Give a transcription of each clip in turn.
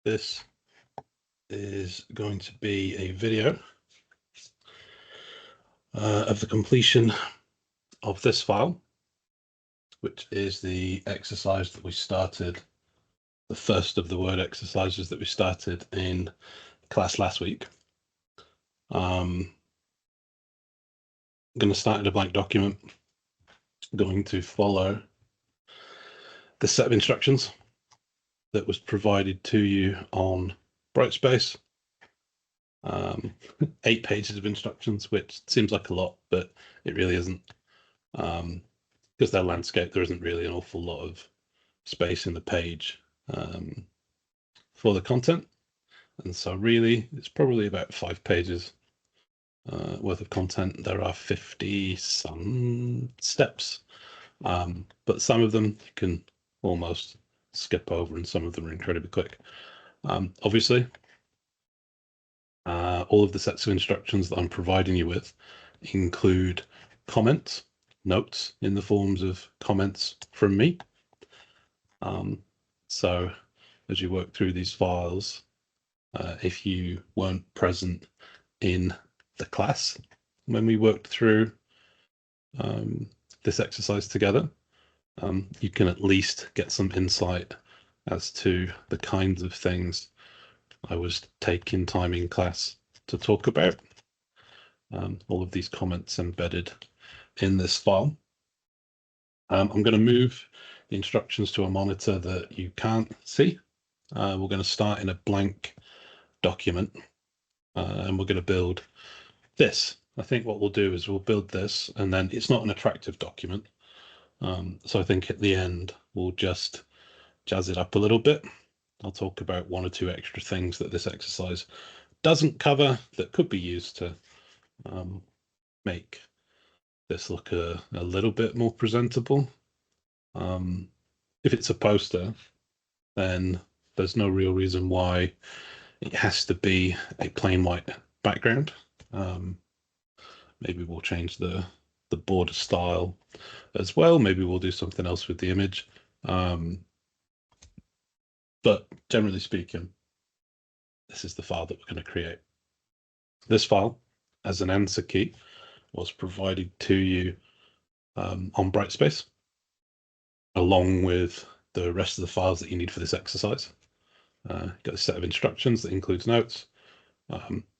This is going to be a video of the completion of this file, which is the exercise that we started, the first of the word exercises that we started in class last week. I'm going to start in a blank document, going to follow the set of instructions that was provided to you on Brightspace. 8 pages of instructions, which seems like a lot, but it really isn't. Because they're landscape, there isn't really an awful lot of space in the page for the content. And so really, it's probably about 5 pages worth of content. There are 50 some steps, but some of them you can almost skip over and some of them are incredibly quick. Obviously, all of the sets of instructions that I'm providing you with include comments, notes in the forms of comments from me. So as you work through these files, if you weren't present in the class when we worked through this exercise together, you can at least get some insight as to the kinds of things I was taking time in class to talk about. All of these comments embedded in this file. I'm going to move the instructions to a monitor that you can't see. We're going to start in a blank document and we're going to build this. I think what we'll do is we'll build this, and then it's not an attractive document. So I think at the end, we'll just jazz it up a little bit. I'll talk about 1 or 2 extra things that this exercise doesn't cover that could be used to make this look a little bit more presentable. If it's a poster, then there's no real reason why it has to be a plain white background. Maybe we'll change the border style as well. Maybe we'll do something else with the image. But generally speaking, this is the file that we're going to create. This file, as an answer key, was provided to you on Brightspace, along with the rest of the files that you need for this exercise. Got a set of instructions that includes notes.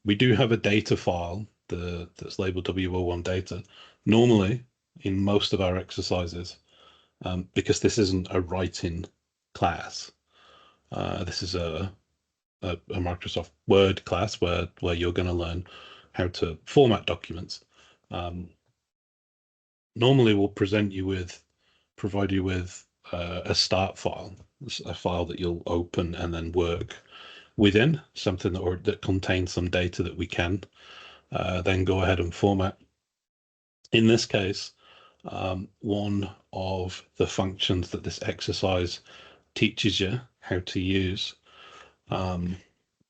We do have a data file that's labeled W01 data. Normally, in most of our exercises, because this isn't a writing class, this is a Microsoft Word class where you're going to learn how to format documents. Normally, we'll provide you with a start file, a file that you'll open and then work within, something that contains some data that we can then go ahead and format. In this case, one of the functions that this exercise teaches you how to use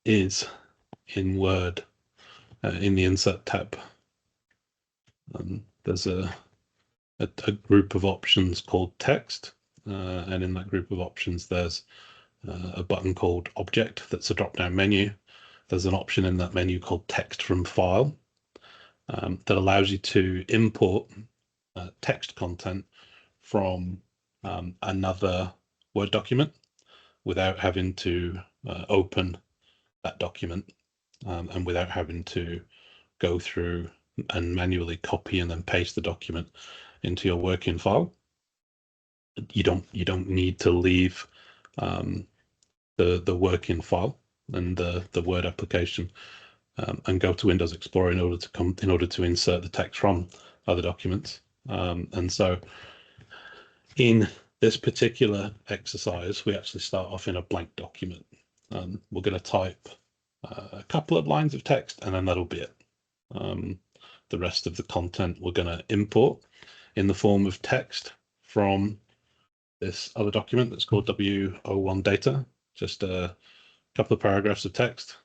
is in Word, in the Insert tab. There's a group of options called Text, and in that group of options, there's a button called Object that's a drop-down menu. There's an option in that menu called Text from File that allows you to import text content from another Word document without having to open that document and without having to go through and manually copy and then paste the document into your working file. You don't need to leave the working file and the Word application and go to Windows Explorer in order to insert the text from other documents. And so in this particular exercise, we actually start off in a blank document. We're going to type a couple of lines of text, and then that'll be it. The rest of the content we're going to import in the form of text from this other document that's called W01 data, just a couple of paragraphs of text.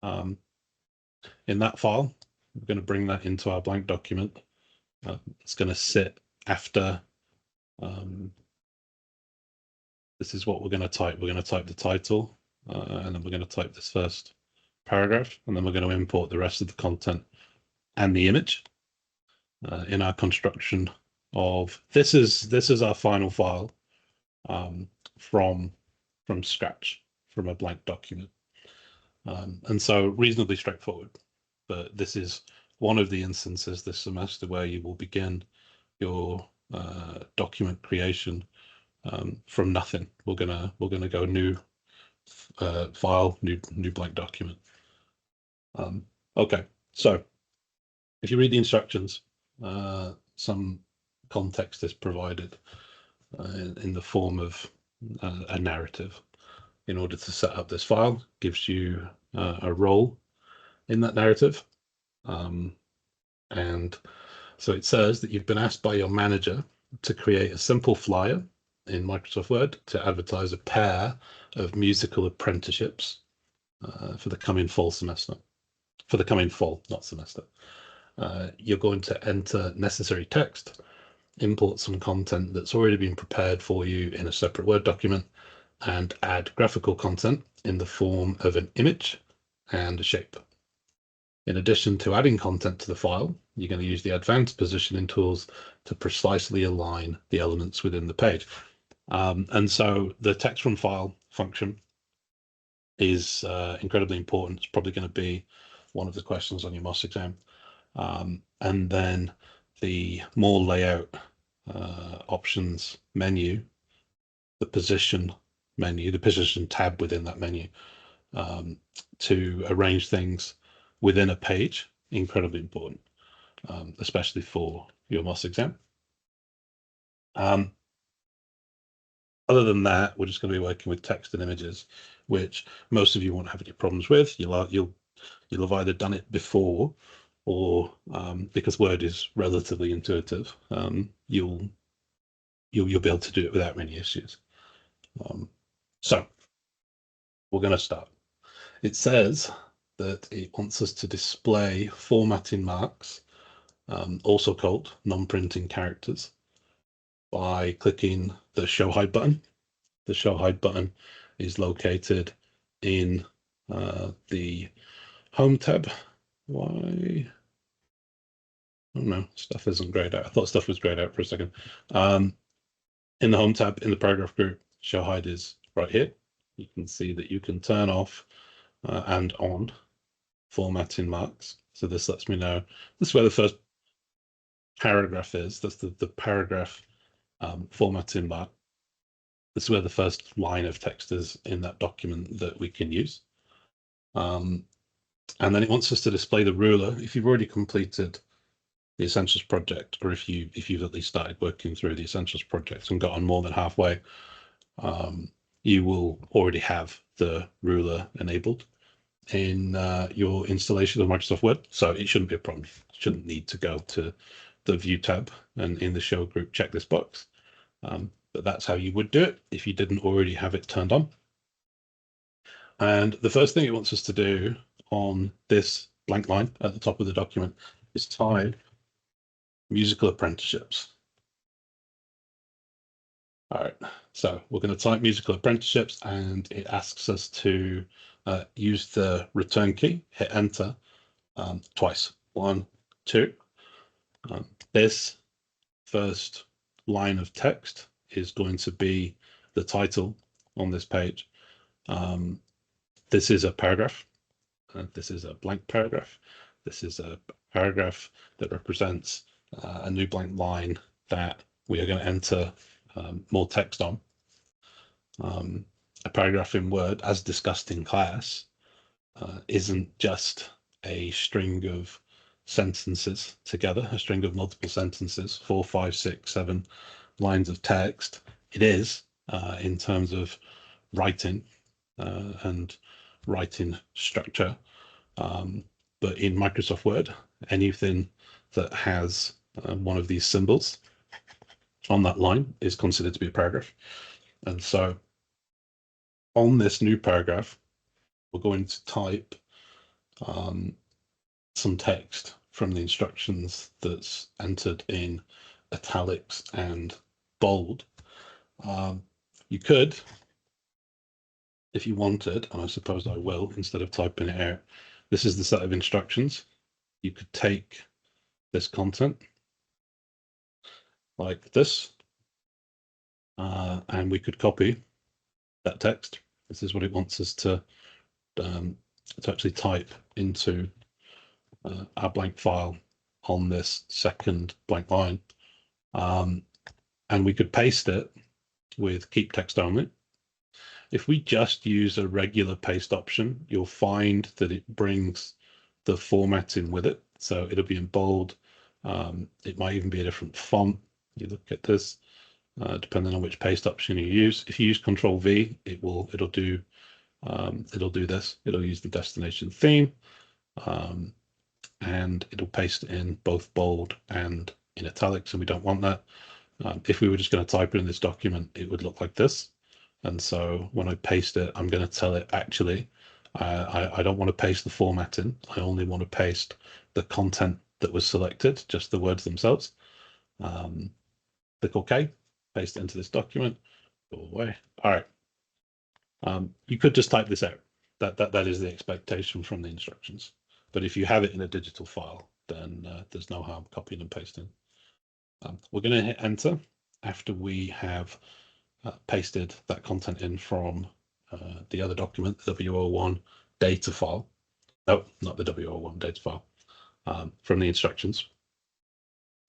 In that file, we're going to bring that into our blank document. It's going to sit after. This is what we're going to type. We're going to type the title, and then we're going to type this first paragraph, and then we're going to import the rest of the content and the image in our construction of this is our final file from scratch, from a blank document. And so reasonably straightforward, but this is one of the instances this semester where you will begin your document creation from nothing. We're gonna go new file, new blank document. Okay, so if you read the instructions, some context is provided in the form of a narrative in order to set up this file. Gives you a role in that narrative. And so it says that you've been asked by your manager to create a simple flyer in Microsoft Word to advertise a pair of musical apprenticeships for the coming fall semester. For the coming fall, not semester. You're going to enter necessary text, import some content that's already been prepared for you in a separate Word document, and add graphical content in the form of an image and a shape. In addition to adding content to the file, you're going to use the advanced positioning tools to precisely align the elements within the page. And so the text from file function is incredibly important. It's probably going to be one of the questions on your MOS exam. And then the more layout options menu, the position menu, the position tab within that menu, to arrange things within a page, incredibly important, especially for your MOS exam. Other than that, we're just going to be working with text and images, which most of you won't have any problems with. You'll have either done it before, or because Word is relatively intuitive, you'll be able to do it without many issues. So we're going to start. It says that it wants us to display formatting marks, also called non-printing characters, by clicking the Show Hide button. The Show Hide button is located in the Home tab. Why? Oh no, stuff isn't grayed out. I thought stuff was grayed out for a second. In the Home tab, in the paragraph group, Show Hide is right here. You can see that you can turn off and on formatting marks. So this lets me know this is where the first paragraph is. That's the paragraph formatting mark. This is where the first line of text is in that document that we can use. And then it wants us to display the ruler. If you've already completed the Essentials project, or if you've at least started working through the Essentials project and got on more than halfway, you will already have the ruler enabled in your installation of Microsoft Word, so it shouldn't be a problem. You shouldn't need to go to the View tab and in the Show group check this box. But that's how you would do it if you didn't already have it turned on. And the first thing it wants us to do on this blank line at the top of the document is type musical apprenticeships. All right, so we're going to type musical apprenticeships, and it asks us to use the return key, hit enter twice. 1, 2. This first line of text is going to be the title on this page. This is a paragraph. This is a blank paragraph. This is a paragraph that represents a new blank line that we are going to enter more text on. A paragraph in Word, as discussed in class, isn't just a string of sentences together, a string of multiple sentences, 4, 5, 6, 7 lines of text. It is in terms of writing and writing structure. But in Microsoft Word, anything that has one of these symbols on that line is considered to be a paragraph. And so on this new paragraph, we're going to type some text from the instructions that's entered in italics and bold. You could if you wanted, and I suppose I will, instead of typing it out, this is the set of instructions. You could take this content like this, and we could copy that text. This is what it wants us to actually type into our blank file on this second blank line. And we could paste it with keep text only. If we just use a regular paste option, you'll find that it brings the formatting with it. So it'll be in bold. It might even be a different font. You look at this, depending on which paste option you use. If you use Control V, it'll do this. It'll use the destination theme, and it'll paste it in both bold and in italics, and we don't want that. If we were just going to type it in this document, it would look like this. And so when I paste it, I'm going to tell it, actually, I don't want to paste the formatting. I only want to paste the content that was selected, just the words themselves. Click OK, paste it into this document, go away. All right. You could just type this out. That is the expectation from the instructions. But if you have it in a digital file, then there's no harm copying and pasting. We're going to hit enter after we have pasted that content in from the other document, the W01 data file. No, not the W01 data file, from the instructions.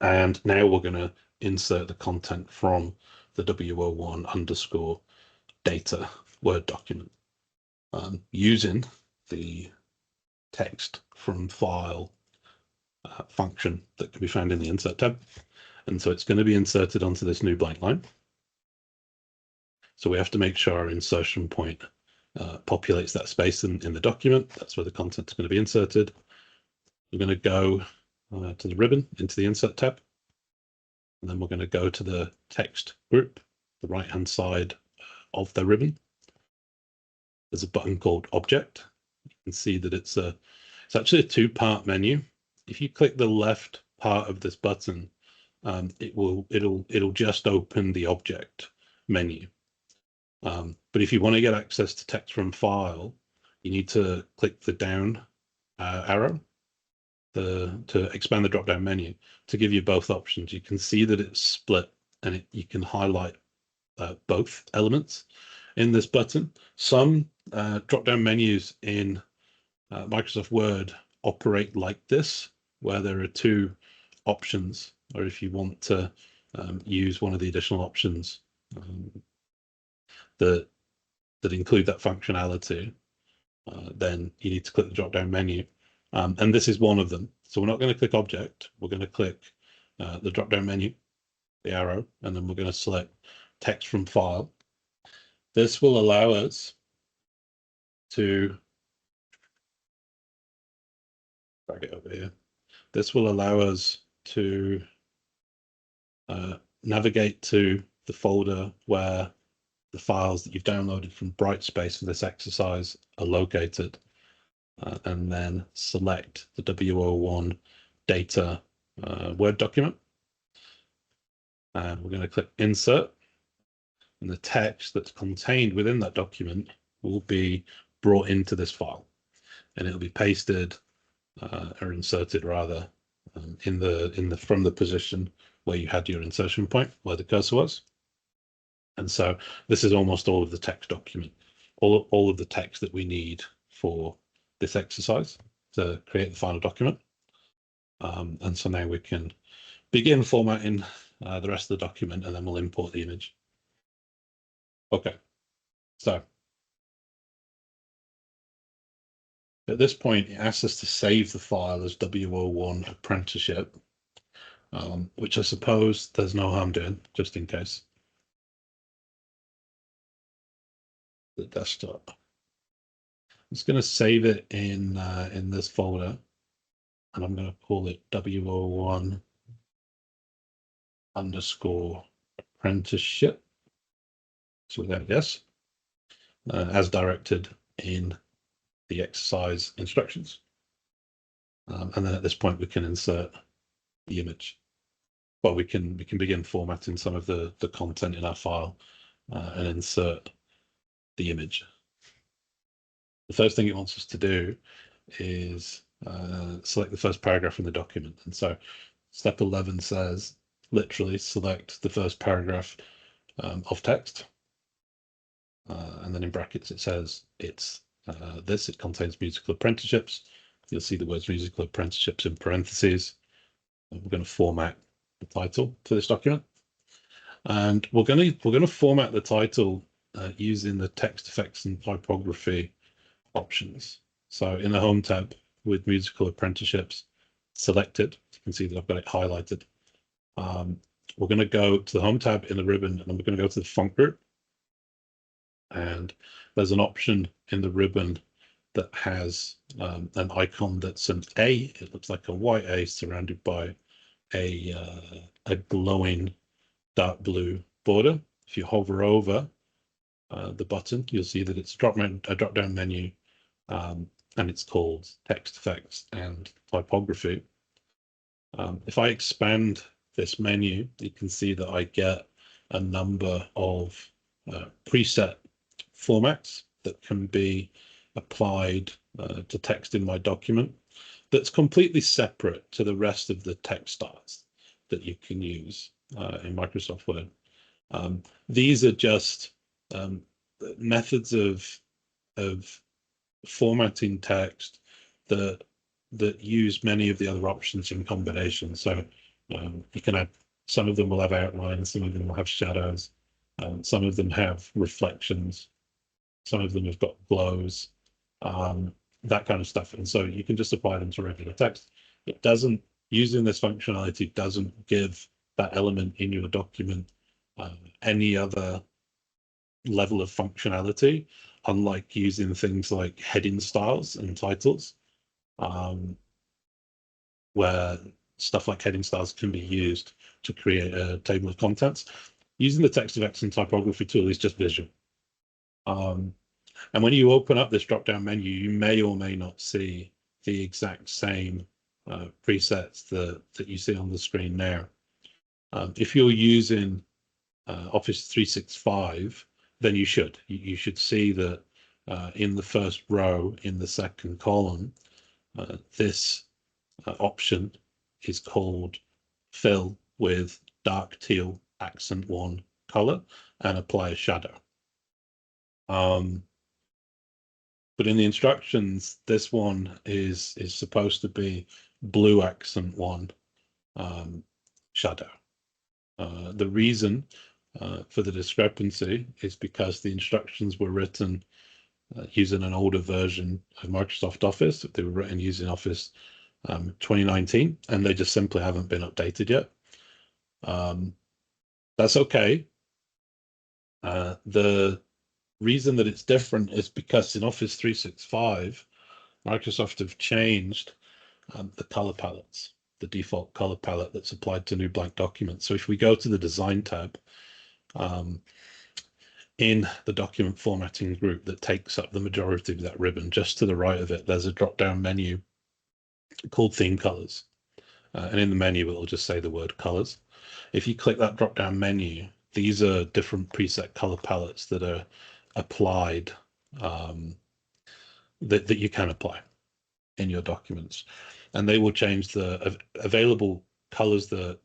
And now we're going to insert the content from the W01 underscore data Word document, using the text from file function that can be found in the insert tab. And so it's going to be inserted onto this new blank line. So we have to make sure our insertion point populates that space in the document. That's where the content is going to be inserted. We're going to go to the ribbon into the insert tab. And then we're going to go to the text group, the right-hand side of the ribbon. There's a button called Object. You can see that it's actually a two-part menu. If you click the left part of this button, it'll just open the Object menu. But if you want to get access to text from file, you need to click the down arrow to expand the drop-down menu to give you both options. You can see that it's split, and you can highlight both elements in this button. Some drop-down menus in Microsoft Word operate like this, where there are two options, or if you want to use one of the additional options that include that functionality, then you need to click the drop-down menu. And this is one of them. So we're not going to click Object. We're going to click the drop-down menu, the arrow, and then we're going to select text from file. This will allow us to drag it over here. This will allow us to navigate to the folder where the files that you've downloaded from Brightspace for this exercise are located, and then select the W01 data Word document. And we're going to click Insert, and the text that's contained within that document will be brought into this file, and it'll be pasted or inserted rather from the position where you had your insertion point, where the cursor was. And so this is almost all of the text document, all of the text that we need for this exercise to create the final document. And so now we can begin formatting the rest of the document, and then we'll import the image. Okay, so at this point, it asks us to save the file as W01 apprenticeship, which I suppose there's no harm doing, just in case. The desktop. I'm just going to save it in this folder, and I'm going to call it W01 underscore apprenticeship. So without yes, as directed in the exercise instructions. And then at this point, we can insert the image. Well, we can begin formatting some of the content in our file and insert the image. the first thing it wants us to do is select the first paragraph in the document. And so step 11 says, literally select the first paragraph of text. And then in brackets, it says it's this, it contains musical apprenticeships. You'll see the words musical apprenticeships in parentheses. And we're going to format the title for this document. And we're going to format the title using the text effects and typography options. So in the Home tab with musical apprenticeships selected, you can see that I've got it highlighted. We're going to go to the Home tab in the ribbon, and we're going to go to the font group. And there's an option in the ribbon that has an icon that's an A. It looks like a white A surrounded by a glowing dark blue border. If you hover over the button, you'll see that it's a drop-down menu, and it's called Text Effects and Typography. If I expand this menu, you can see that I get a number of preset formats that can be applied to text in my document that's completely separate to the rest of the text styles that you can use in Microsoft Word. These are just methods of formatting text that use many of the other options in combination. So you can add, some of them will have outlines, some of them will have shadows, some of them have reflections, some of them have got glows, that kind of stuff. And so you can just apply them to regular text. It doesn't, using this functionality doesn't give that element in your document any other level of functionality, unlike using things like heading styles and titles, where stuff like heading styles can be used to create a table of contents. Using the text effects and typography tool is just visual. And when you open up this drop-down menu, you may or may not see the exact same presets that you see on the screen now. If you're using Office 365, then you should. You should see that in the first row, in the second column, this option is called Fill with Dark Teal Accent 1 color and apply a shadow. But in the instructions, this one is supposed to be blue accent 1 shadow. The reason for the discrepancy is because the instructions were written using an older version of Microsoft Office. They were written using Office 2019, and they just simply haven't been updated yet. That's okay. The reason that it's different is because in Office 365, Microsoft have changed the color palettes, the default color palette that's applied to new blank documents. So if we go to the Design tab in the document formatting group that takes up the majority of that ribbon, just to the right of it, there's a drop-down menu called Theme Colors. And in the menu, it'll just say the word colors. If you click that drop-down menu, these are different preset color palettes that are applied, that you can apply in your documents. And they will change the available colors that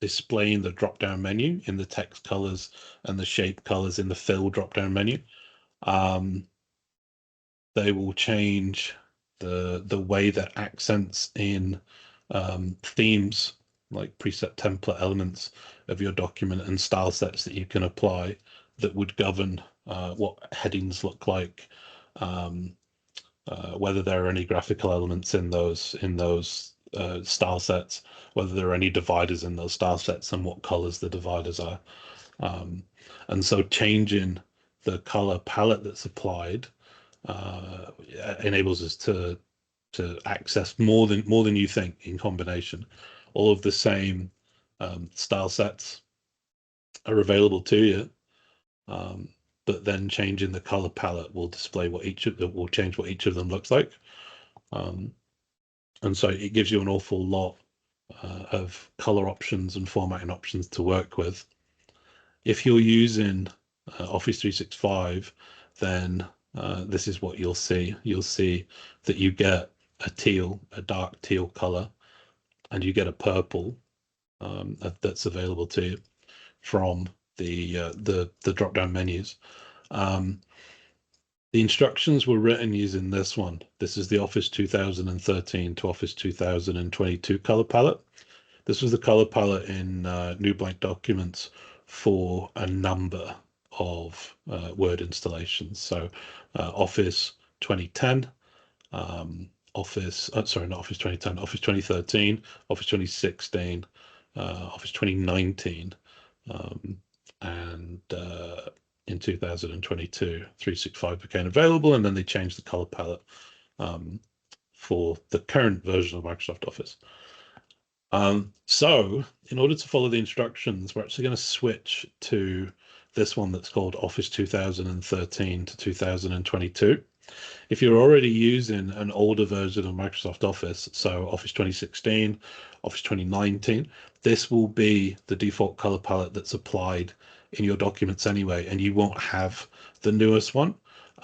display in the drop-down menu in the text colors and the shape colors in the fill drop-down menu. They will change the way that accents in themes, like preset template elements of your document, and style sets that you can apply that would govern what headings look like, whether there are any graphical elements in those style sets, whether there are any dividers in those style sets, and what colors the dividers are. And so changing the color palette that's applied enables us to access more than you think in combination. All of the same style sets are available to you, but then changing the color palette will display what will change what each of them looks like. And so it gives you an awful lot of color options and formatting options to work with. If you're using Office 365, then this is what you'll see. You'll see that you get a dark teal color, and you get a purple that's available to you from the drop-down menus. The instructions were written using this one. This is the Office 2013 to Office 2022 color palette. This was the color palette in New Blank Documents for a number of Word installations. So Office 2010, sorry, not Office 2010, Office 2013, Office 2016, Office 2019, and in 2022, 365 became available, and then they changed the color palette for the current version of Microsoft Office. So in order to follow the instructions, we're actually going to switch to this one that's called Office 2013 to 2022. If you're already using an older version of Microsoft Office, so Office 2016, Office 2019, this will be the default color palette that's applied in your documents anyway, and you won't have the newest one.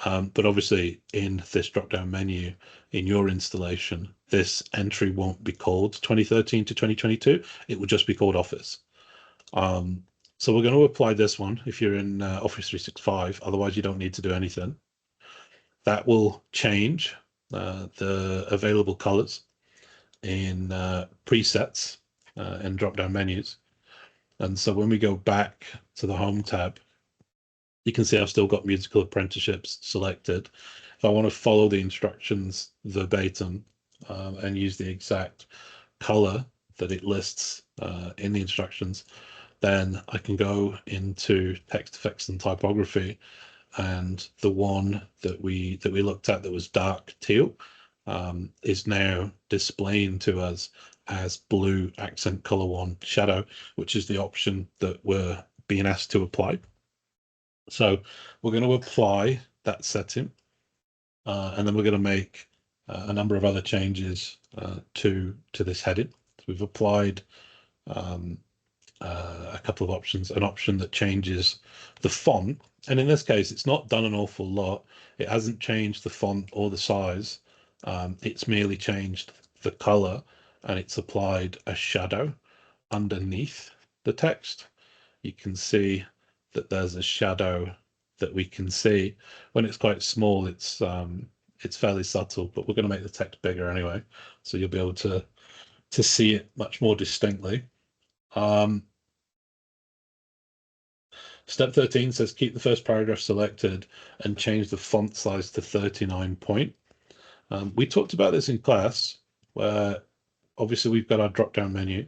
But obviously in this drop-down menu in your installation, this entry won't be called 2013 to 2022. It will just be called Office. So we're going to apply this one if you're in Office 365. Otherwise, you don't need to do anything. That will change the available colors in presets and drop-down menus. And so when we go back to the Home tab, you can see I've still got musical apprenticeships selected. If I want to follow the instructions verbatim and use the exact color that it lists in the instructions, then I can go into text effects and typography, and the one that we looked at that was dark teal is now displaying to us as blue accent color 1 shadow, which is the option that we're being asked to apply. So we're going to apply that setting, and then we're going to make a number of other changes to this heading. So we've applied a couple of options, an option that changes the font. And in this case, it's not done an awful lot. It hasn't changed the font or the size. It's merely changed the color, and it's applied a shadow underneath the text. You can see that there's a shadow that we can see. When it's quite small, it's fairly subtle, but we're going to make the text bigger anyway, so you'll be able to see it much more distinctly. Step 13 says keep the first paragraph selected and change the font size to 39 point. We talked about this in class, where obviously we've got our drop-down menu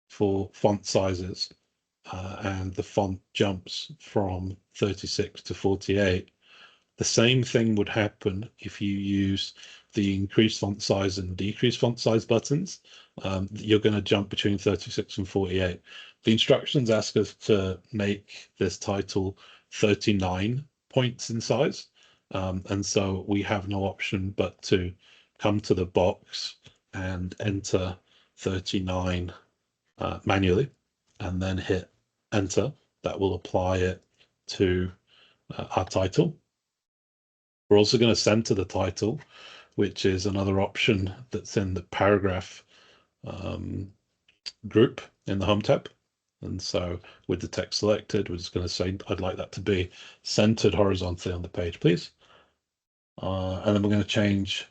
for font sizes, and the font jumps from 36 to 48. The same thing would happen if you use the increase font size and decrease font size buttons. You're going to jump between 36 and 48. The instructions ask us to make this title 39 points in size. And so we have no option but to come to the box and enter 39 manually, and then hit enter. That will apply it to our title. We're also going to center the title, which is another option that's in the paragraph group in the Home tab. And so with the text selected, we're just going to say, I'd like that to be centered horizontally on the page, please. And then we're going to change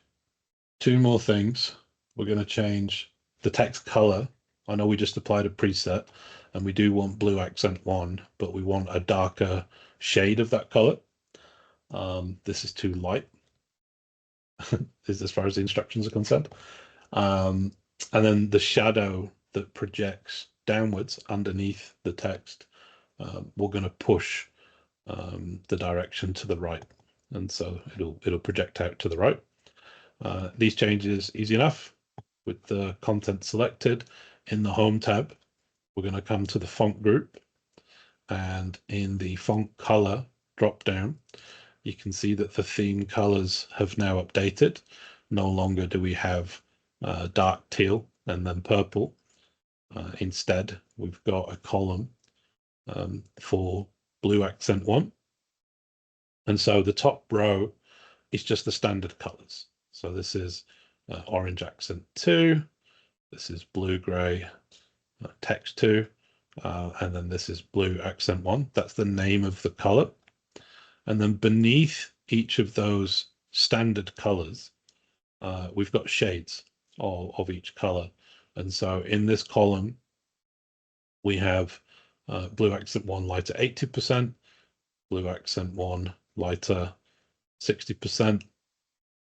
two more things. We're going to change the text color. I know we just applied a preset, and we do want blue accent 1, but we want a darker shade of that color. This is too light as far as the instructions are concerned. And then the shadow that projects downwards underneath the text, we're going to push the direction to the right, and so it'll project out to the right. These changes easy enough. With the content selected in the Home tab, we're going to come to the font group, and in the font color drop down, you can see that the theme colors have now updated. No longer do we have dark teal and then purple. Instead, we've got a column for blue accent 1, And so the top row is just the standard colors. So this is orange accent 2, this is blue gray text 2, and then this is blue accent 1. That's the name of the color. And then beneath each of those standard colors, we've got shades of each color. And so in this column, we have blue accent 1 lighter 80%, blue accent 1 lighter 60%,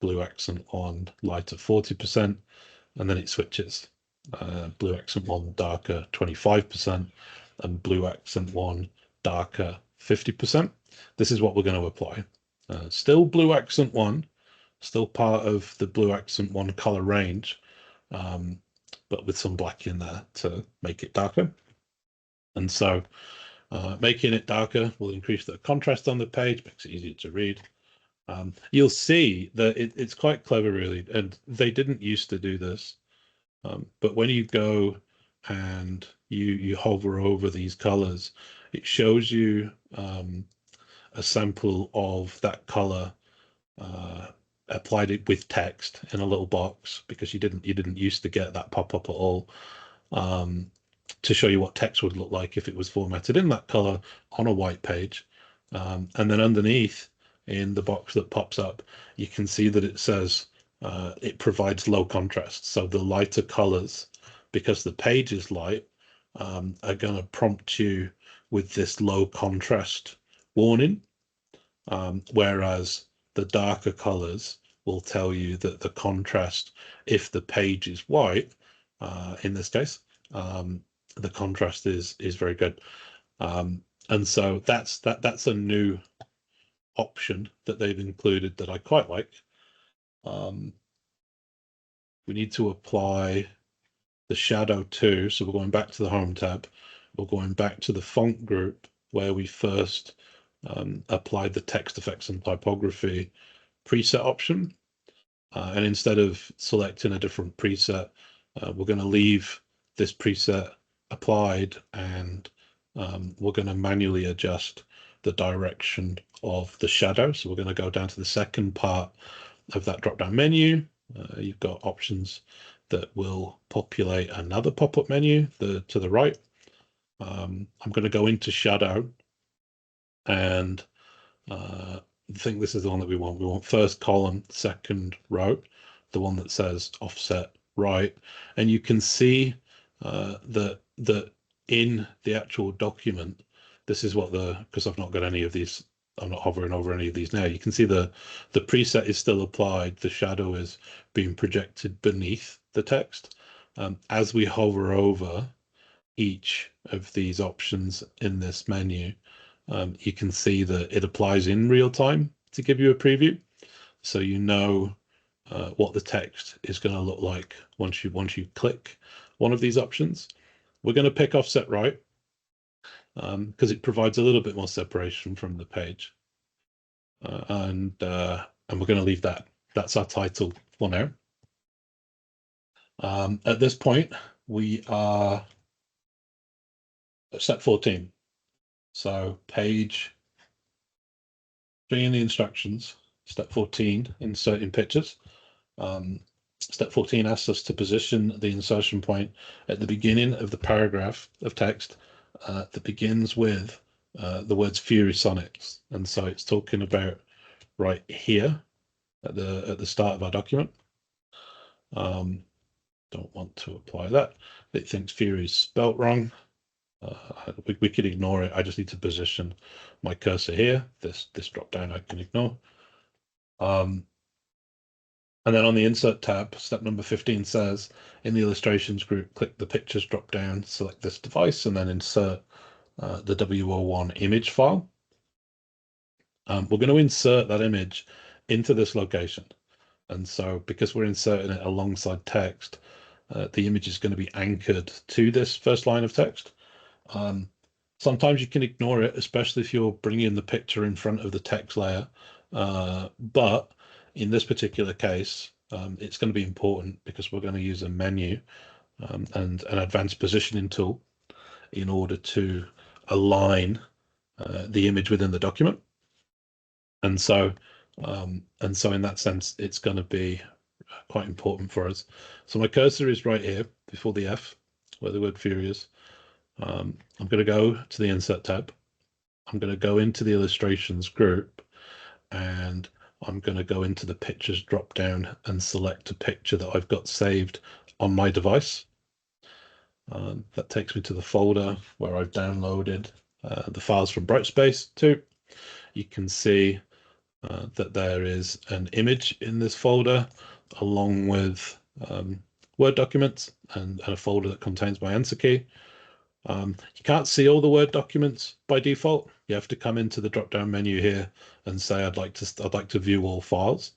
blue accent 1 lighter 40%, and then it switches. Blue accent 1 darker 25%, and blue accent 1 darker 50%. This is what we're going to apply. Still blue accent 1, still part of the blue accent 1 color range, but with some black in there to make it darker. And so making it darker will increase the contrast on the page, makes it easier to read. You'll see that it's quite clever, really, and they didn't used to do this. But when you go and you hover over these colors, it shows you a sample of that color applied it with text in a little box, because you didn't used to get that pop up at all, to show you what text would look like if it was formatted in that color on a white page. And then underneath in the box that pops up, you can see that it says it provides low contrast. So the lighter colors, because the page is light, are going to prompt you with this low contrast warning, whereas the darker colors will tell you that the contrast, if the page is white, in this case, the contrast is very good. And so that's a new option that they've included that I quite like. We need to apply the shadow too. So we're going back to the Home tab. We're going back to the font group where we first applied the text effects and typography preset option. And instead of selecting a different preset, we're going to leave this preset applied, and we're going to manually adjust the direction of the shadow. So we're going to go down to the second part of that drop-down menu. You've got options that will populate another pop-up menu to the right. I'm going to go into shadow, and I think this is the one that we want. We want first column, second row, the one that says offset right. And you can see that in the actual document, this is what because I've not got any of these, I'm not hovering over any of these now. You can see the preset is still applied. The shadow is being projected beneath the text. As we hover over each of these options in this menu, you can see that it applies in real time to give you a preview. So you know what the text is going to look like once you click one of these options. We're going to pick offset right, because it provides a little bit more separation from the page. And we're going to leave that. That's our title for now. At this point, we are at step 14. So page 3 in the instructions, step 14, inserting pictures. Step 14 asks us to position the insertion point at the beginning of the paragraph of text that begins with the words Fury Sonics. And so it's talking about right here at the start of our document. Don't want to apply that. It thinks Fury is spelt wrong. We could ignore it. I just need to position my cursor here. This drop down I can ignore. And then on the Insert tab, step number 15 says, in the Illustrations group, click the Pictures drop down, select this device, and then insert the W01 image file. We're going to insert that image into this location. And so because we're inserting it alongside text, the image is going to be anchored to this first line of text. Sometimes you can ignore it, especially if you're bringing the picture in front of the text layer. But in this particular case, it's going to be important because we're going to use a menu and an advanced positioning tool in order to align the image within the document. And so, in that sense, it's going to be quite important for us. So my cursor is right here before the F, where the word Fury is. I'm going to go to the Insert tab. I'm going to go into the Illustrations group, and I'm going to go into the Pictures drop down and select a picture that I've got saved on my device. That takes me to the folder where I've downloaded the files from Brightspace 2. You can see that there is an image in this folder along with Word documents and a folder that contains my answer key. You can't see all the Word documents by default. You have to come into the drop-down menu here and say I'd like to view all files.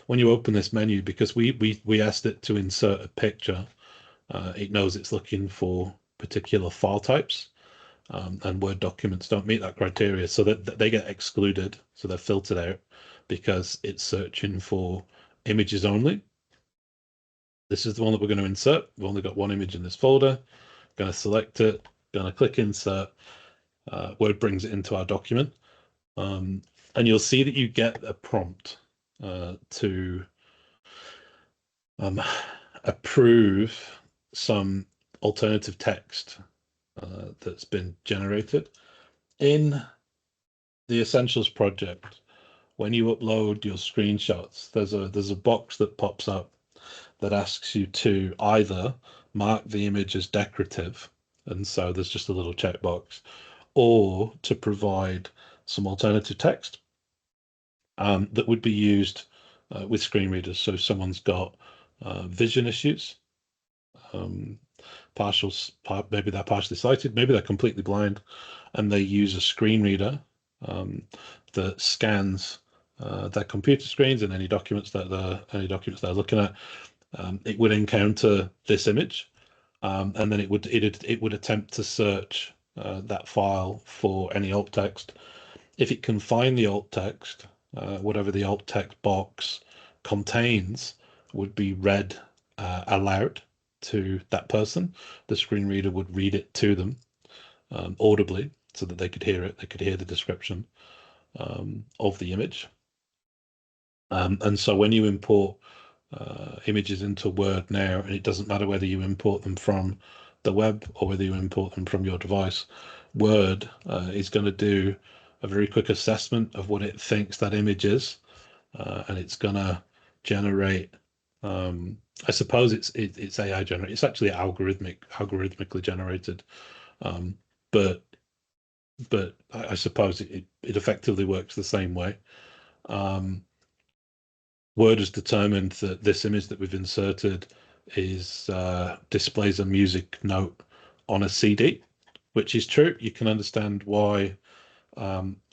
When you open this menu, because we asked it to insert a picture, it knows it's looking for particular file types, and Word documents don't meet that criteria, so that they get excluded, so they're filtered out because it's searching for images only. This is the one that we're going to insert. We've only got one image in this folder. Going to select it, going to click insert. Word brings it into our document. And you'll see that you get a prompt to approve some alternative text that's been generated. In the Essentials project, when you upload your screenshots, there's a box that pops up that asks you to either mark the image as decorative, and so there's just a little checkbox, or to provide some alternative text that would be used with screen readers. So if someone's got vision issues, maybe they're partially sighted, maybe they're completely blind, and they use a screen reader that scans their computer screens and any documents that they're looking at. It would encounter this image, and then it would attempt to search that file for any alt text. If it can find the alt text, whatever the alt text box contains would be read aloud to that person. The screen reader would read it to them audibly so that they could hear it. They could hear the description of the image. And so when you import images into Word now, and it doesn't matter whether you import them from the web or whether you import them from your device, Word is going to do a very quick assessment of what it thinks that image is, and it's going to generate. I suppose it's AI generated. It's actually algorithmically generated, but I suppose it effectively works the same way. Word has determined that this image that we've inserted is displays a music note on a CD, which is true. You can understand why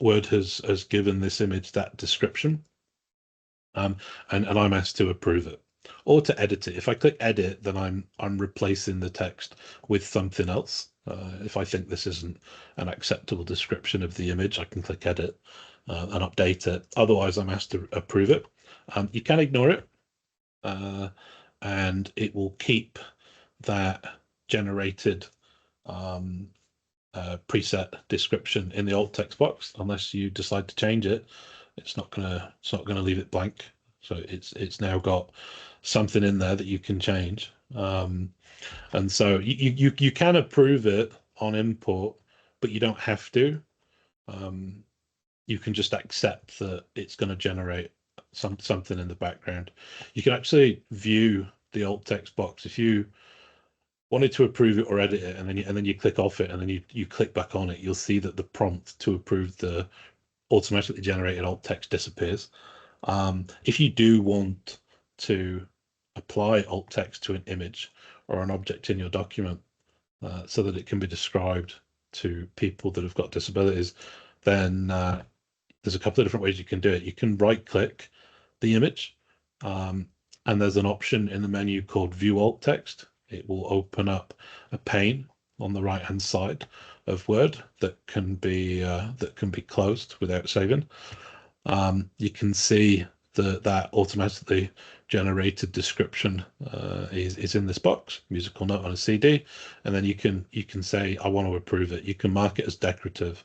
Word has given this image that description, and I'm asked to approve it or to edit it. If I click edit, then I'm replacing the text with something else. If I think this isn't an acceptable description of the image, I can click edit and update it. Otherwise, I'm asked to approve it. You can ignore it, and it will keep that generated preset description in the alt text box unless you decide to change it. It's not gonna leave it blank. So it's now got something in there that you can change. And so you can approve it on import, but you don't have to. You can just accept that it's going to generate something in the background. You can actually view the alt text box if you wanted to approve it or edit it, and then you click off it, and then you click back on it. You'll see that the prompt to approve the automatically generated alt text disappears. If you do want to apply alt text to an image or an object in your document so that it can be described to people that have got disabilities, then there's a couple of different ways you can do it. You can right click the image, and there's an option in the menu called View Alt Text. It will open up a pane on the right hand side of Word that can be closed without saving. You can see that automatically generated description is in this box, musical note on a CD, and then you can say I want to approve it. You can mark it as decorative,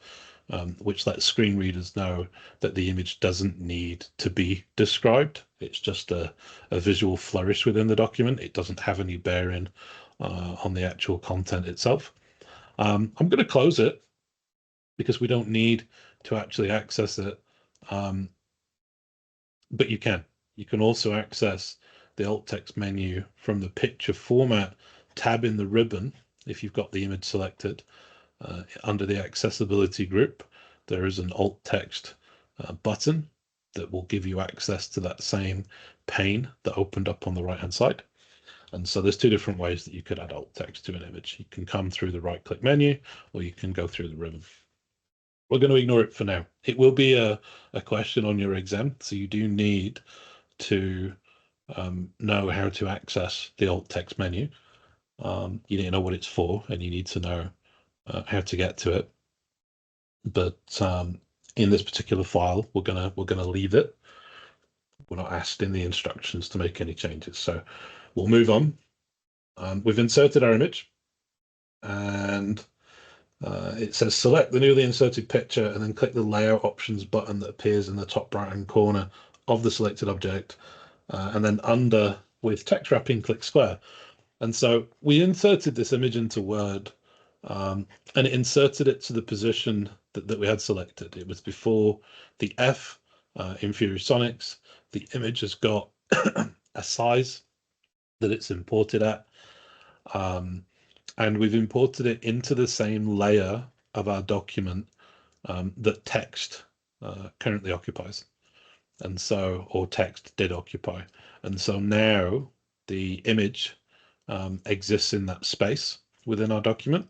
which lets screen readers know that the image doesn't need to be described. It's just a visual flourish within the document. It doesn't have any bearing on the actual content itself. I'm going to close it because we don't need to actually access it. But you can. You can also access the alt text menu from the picture format tab in the ribbon if you've got the image selected. Under the accessibility group, there is an alt text button that will give you access to that same pane that opened up on the right hand side. And so there's two different ways that you could add alt text to an image. You can come through the right click menu, or you can go through the ribbon. We're going to ignore it for now. It will be a question on your exam, so you do need to know how to access the alt text menu. You need to know what it's for, and you need to know how to get to it. But in this particular file, we're gonna leave it. We're not asked in the instructions to make any changes, so we'll move on. We've inserted our image, and it says select the newly inserted picture and then click the layout options button that appears in the top right hand corner of the selected object, and then under with text wrapping, click square. And so we inserted this image into Word, and it inserted it to the position that we had selected. It was before the F in Fury-Sonics. The image has got a size that it's imported at, and we've imported it into the same layer of our document that text currently occupies. And so, or text did occupy. And so now the image exists in that space within our document,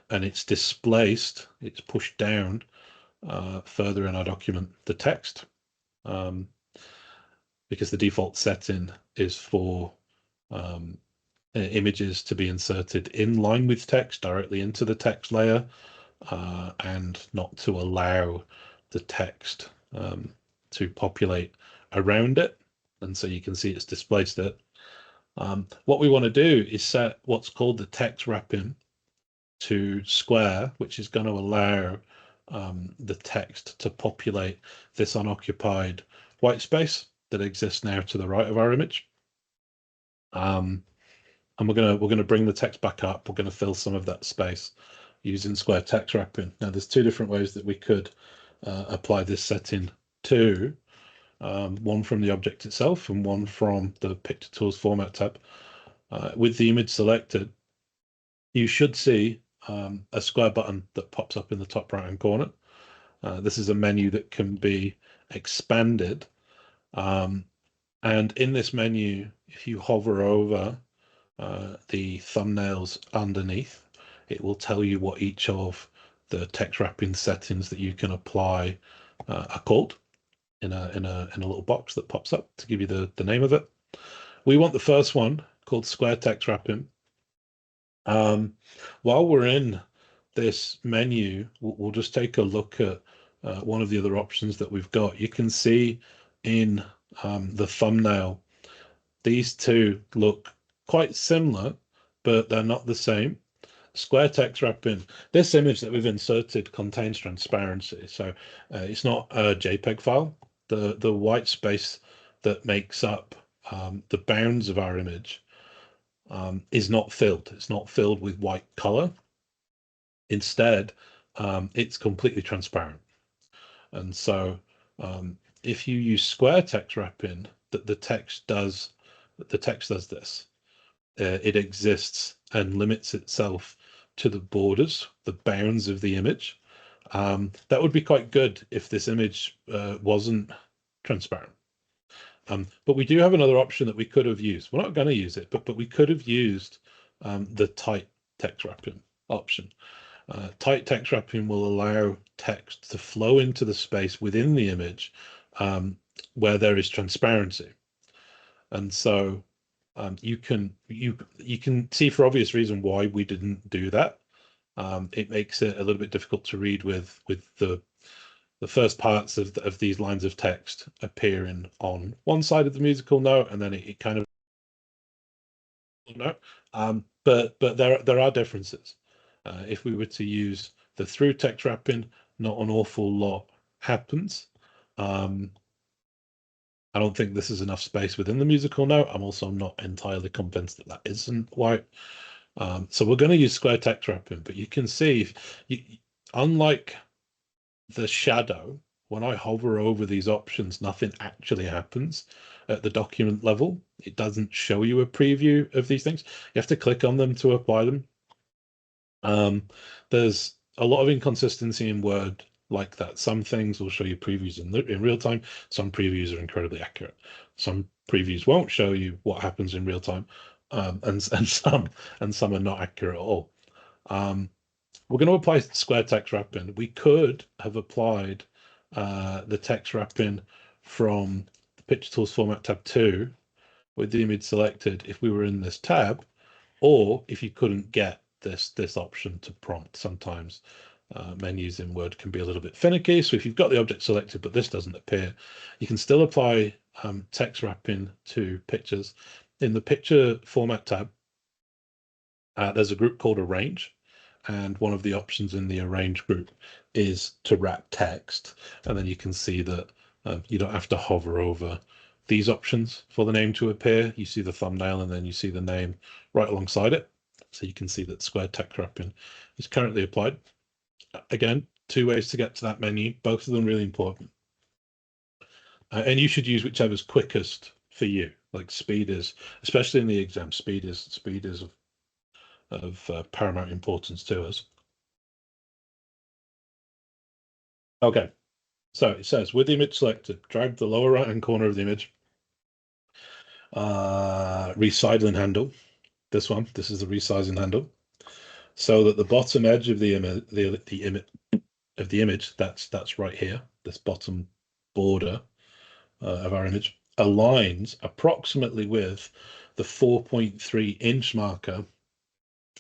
and it's displaced, it's pushed down further in our document, the text, because the default setting is for images to be inserted in line with text directly into the text layer, and not to allow the text to populate around it. And so you can see it's displaced it. What we want to do is set what's called the text wrapping to square, which is going to allow the text to populate this unoccupied white space that exists now to the right of our image. And we're gonna bring the text back up. We're going to fill some of that space using square text wrapping. Now, there's two different ways that we could apply this setting to. One from the object itself and one from the Picture Tools Format tab. With the image selected, you should see a square button that pops up in the top right hand corner. This is a menu that can be expanded. And in this menu, if you hover over the thumbnails underneath, it will tell you what each of the text wrapping settings that you can apply are called in a little box that pops up to give you the name of it. We want the first one called square text wrapping. While we're in this menu, we'll just take a look at one of the other options that we've got. You can see in the thumbnail, these two look quite similar, but they're not the same. Square text wrapping, this image that we've inserted contains transparency, so it's not a JPEG file. The white space that makes up the bounds of our image is not filled. It's not filled with white color. Instead, it's completely transparent. And so if you use square text wrapping, the text does this. It exists and limits itself to the borders, the bounds of the image. That would be quite good if this image wasn't transparent. But we do have another option that we could have used. We're not going to use it, but we could have used the tight text wrapping option. Tight text wrapping will allow text to flow into the space within the image where there is transparency. And so you can see, for obvious reason, why we didn't do that. It makes it a little bit difficult to read with the first parts of these lines of text appearing on one side of the musical note, and then it kind of but there are differences. If we were to use the through text wrapping, not an awful lot happens. I don't think this is enough space within the musical note. I'm also not entirely convinced that that isn't right. So we're going to use square text wrapping, but you can see, unlike the shadow, when I hover over these options, nothing actually happens at the document level. It doesn't show you a preview of these things. You have to click on them to apply them. There's a lot of inconsistency in Word like that. Some things will show you previews in real time. Some previews are incredibly accurate. Some previews won't show you what happens in real time, and some are not accurate at all. We're going to apply square text wrapping. We could have applied the text wrapping from the Picture Tools Format tab 2 with the image selected if we were in this tab, or if you couldn't get this option to prompt. Sometimes menus in Word can be a little bit finicky. So if you've got the object selected, but this doesn't appear, you can still apply text wrapping to pictures. In the Picture Format tab, there's a group called Arrange. And one of the options in the Arrange group is to wrap text. And then you can see that you don't have to hover over these options for the name to appear. You see the thumbnail and then you see the name right alongside it. So you can see that square text wrapping is currently applied. Again, two ways to get to that menu, both of them really important. And you should use whichever's quickest for you. Like speed is, especially in the exam, speed is of paramount importance to us. Okay, so it says with the image selected, drag the lower right hand corner of the image, resizing handle. This is the resizing handle, so that the bottom edge of the image, that's right here, this bottom border of our image, aligns approximately with the 4.3 inch marker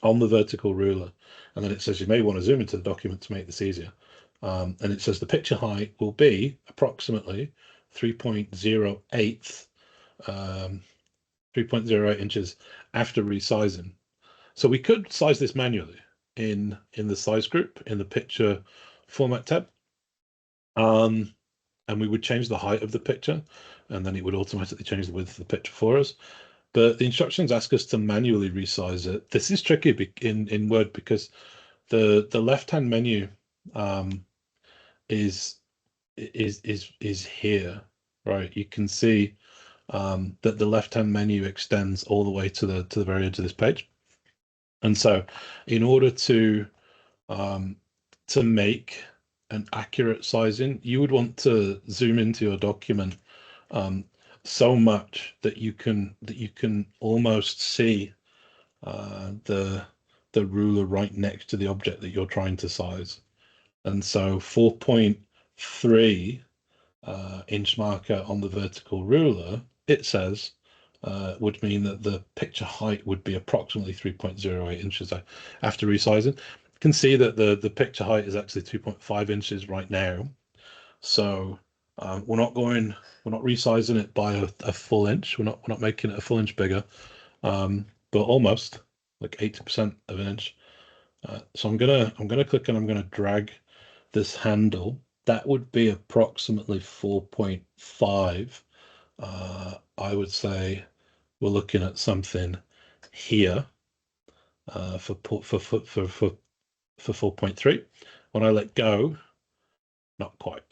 on the vertical ruler. And then it says you may want to zoom into the document to make this easier. And it says the picture height will be approximately 3.08 inches after resizing. So we could size this manually in the size group in the Picture Format tab. And we would change the height of the picture, and then it would automatically change the width of the picture for us. But the instructions ask us to manually resize it. This is tricky in Word because the left-hand menu is here, right? You can see that the left-hand menu extends all the way to the very edge of this page. And so in order to make an accurate sizing, you would want to zoom into your document so much that you can almost see the ruler right next to the object that you're trying to size. And so 4.3 inch marker on the vertical ruler, it says, would mean that the picture height would be approximately 3.08 inches after resizing. You can see that the picture height is actually 2.5 inches right now. So we're not resizing it by a full inch. We're not making it a full inch bigger, but almost like 80% of an inch. So I'm gonna click and I'm gonna drag this handle. That would be approximately 4.5. I would say we're looking at something here for 4.3. When I let go, not quite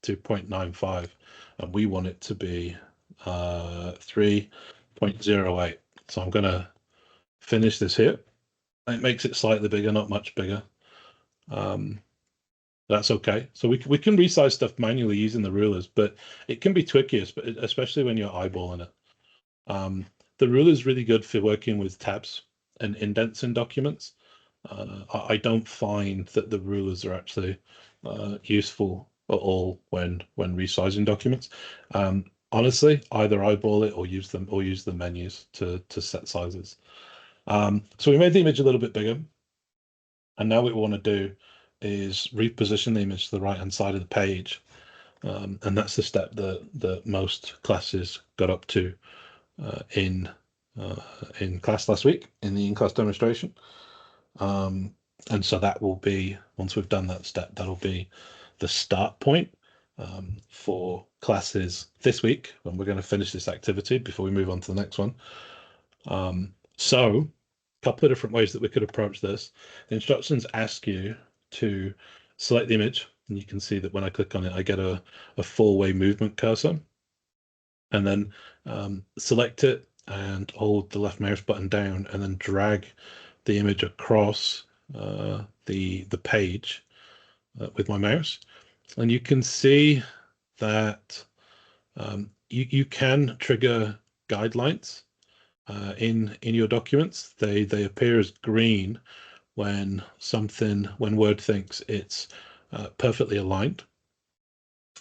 2.95, and we want it to be 3.08. So I'm going to finish this here. It makes it slightly bigger, not much bigger. That's okay. So we can resize stuff manually using the rulers, but it can be tricky, especially when you're eyeballing it. The ruler is really good for working with tabs and indents in documents. I don't find that the rulers are actually useful at all when resizing documents. Honestly, either eyeball it or use the menus to set sizes. So we made the image a little bit bigger, and now what we want to do is reposition the image to the right hand side of the page, and that's the step that most classes got up to in class last week in the in-class demonstration. And so that will be, once we've done that step, that'll be the start point for classes this week, when we're going to finish this activity before we move on to the next one. So a couple of different ways that we could approach this. The instructions ask you to select the image, and you can see that when I click on it, I get a four-way movement cursor, and then select it and hold the left mouse button down, and then drag the image across the page with my mouse, and you can see that you can trigger guidelines in your documents. They appear as green when Word thinks it's perfectly aligned,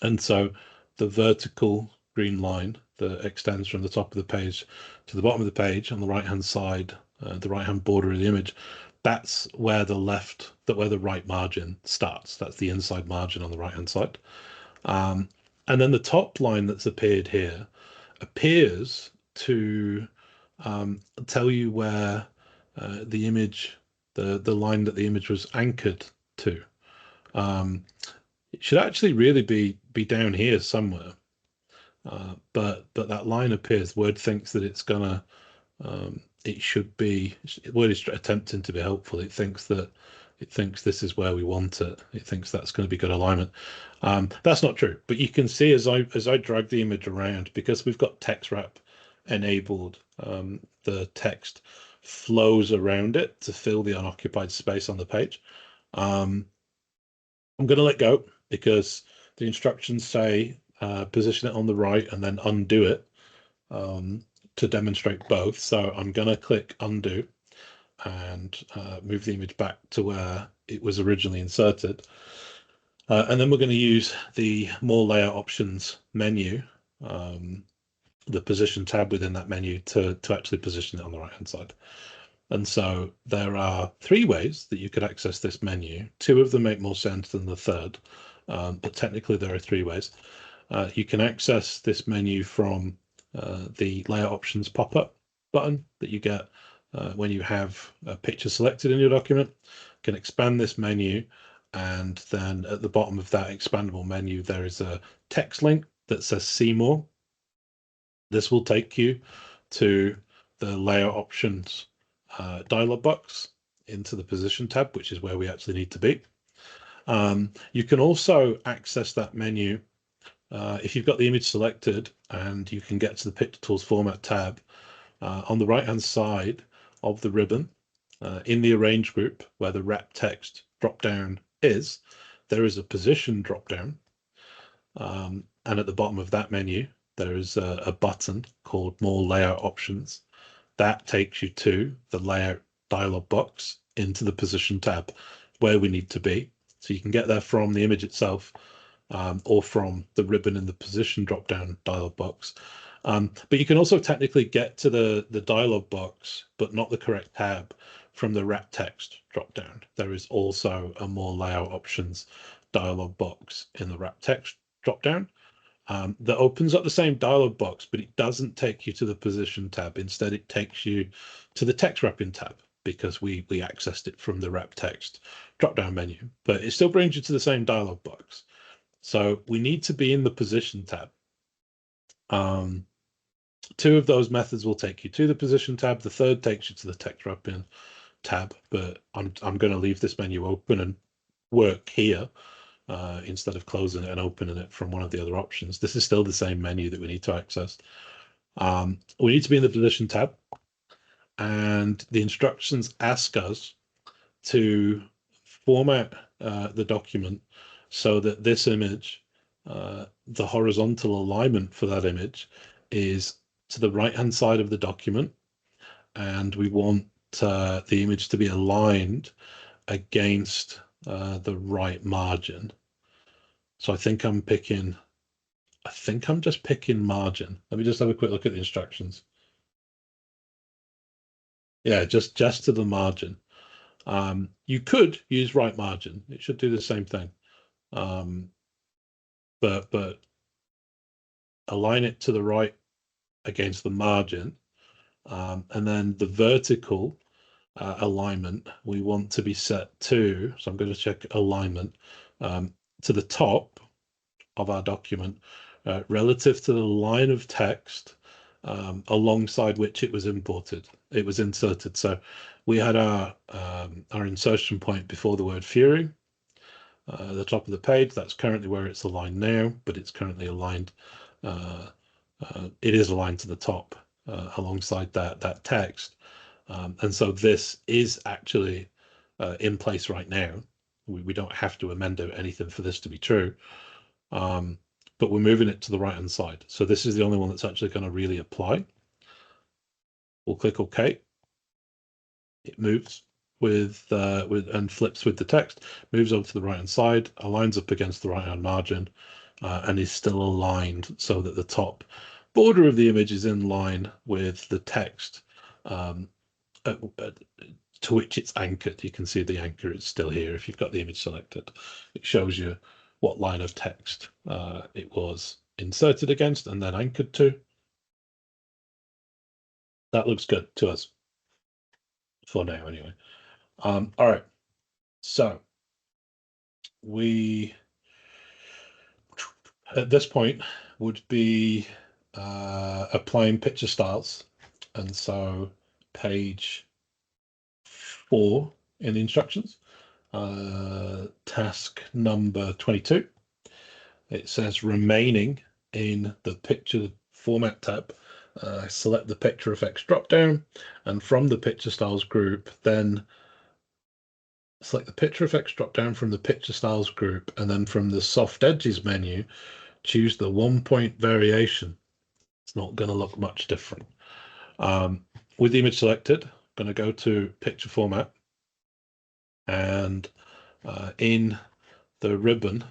and so the vertical green line that extends from the top of the page to the bottom of the page on the right hand side, the right hand border of the image, that's where the right margin starts. That's the inside margin on the right hand side. And then the top line that's appeared here appears to tell you where the image, the line that the image was anchored to. It should actually really be down here somewhere, but that line appears. Word thinks that it's gonna. It should be. Word is attempting to be helpful. It thinks this is where we want it. It thinks that's going to be good alignment. That's not true. But you can see as I drag the image around, because we've got text wrap enabled, the text flows around it to fill the unoccupied space on the page. I'm going to let go because the instructions say position it on the right and then undo it to demonstrate both. So I'm going to click undo and move the image back to where it was originally inserted. And then we're going to use the More Layout Options menu, the Position tab within that menu, to actually position it on the right-hand side. And so there are three ways that you could access this menu. Two of them make more sense than the third, but technically there are three ways. You can access this menu from the Layout Options pop-up button that you get when you have a picture selected in your document. You can expand this menu, and then at the bottom of that expandable menu, there is a text link that says See More. This will take you to the Layout Options dialog box into the Position tab, which is where we actually need to be. You can also access that menu if you've got the image selected, and you can get to the Picture Tools Format tab on the right-hand side of the ribbon. In the Arrange group, where the Wrap Text drop-down is, there is a Position drop-down, and at the bottom of that menu, there is a button called More Layout Options. That takes you to the Layout dialog box into the Position tab, where we need to be. So you can get there from the image itself, or from the ribbon in the Position drop-down dialog box. But you can also technically get to the dialog box, but not the correct tab, from the Wrap Text drop-down. There is also a More Layout Options dialog box in the Wrap Text drop-down that opens up the same dialog box, but it doesn't take you to the Position tab. Instead, it takes you to the Text Wrapping tab, because we accessed it from the Wrap Text drop-down menu. But it still brings you to the same dialog box. So we need to be in the Position tab. Two of those methods will take you to the Position tab. The third takes you to the Text Wrapping tab, but I'm going to leave this menu open and work here instead of closing it and opening it from one of the other options. This is still the same menu that we need to access. We need to be in the Position tab, and the instructions ask us to format the document so that this image, the horizontal alignment for that image is to the right-hand side of the document, and we want the image to be aligned against the right margin. So I think I'm just picking margin. Let me just have a quick look at the instructions. Yeah, just to the margin. You could use right margin. It should do the same thing. But align it to the right against the margin. And then the vertical alignment, we want to be set to, so I'm going to check alignment, to the top of our document, relative to the line of text alongside which it was inserted. So we had our insertion point before the word Fury, at the top of the page. That's currently where it's aligned now, but it's currently aligned. It is aligned to the top alongside that text. And so this is actually in place right now. We don't have to amend out anything for this to be true. But we're moving it to the right hand side. So this is the only one that's actually going to really apply. We'll click OK. It moves with and flips with the text, moves over to the right hand side, aligns up against the right hand margin, and is still aligned so that the top border of the image is in line with the text to which it's anchored. You can see the anchor is still here. If you've got the image selected, it shows you what line of text it was inserted against and then anchored to. That looks good to us for now anyway. All right, so we at this point would be applying picture styles, and so page 4 in the instructions, task number 22. It says remaining in the picture format tab, select the picture effects drop down, and from the picture styles group, then select the picture effects drop down from the picture styles group, and then from the soft edges menu, choose the 1 point variation. It's not going to look much different. With the image selected, I'm going to go to picture format, and in the ribbon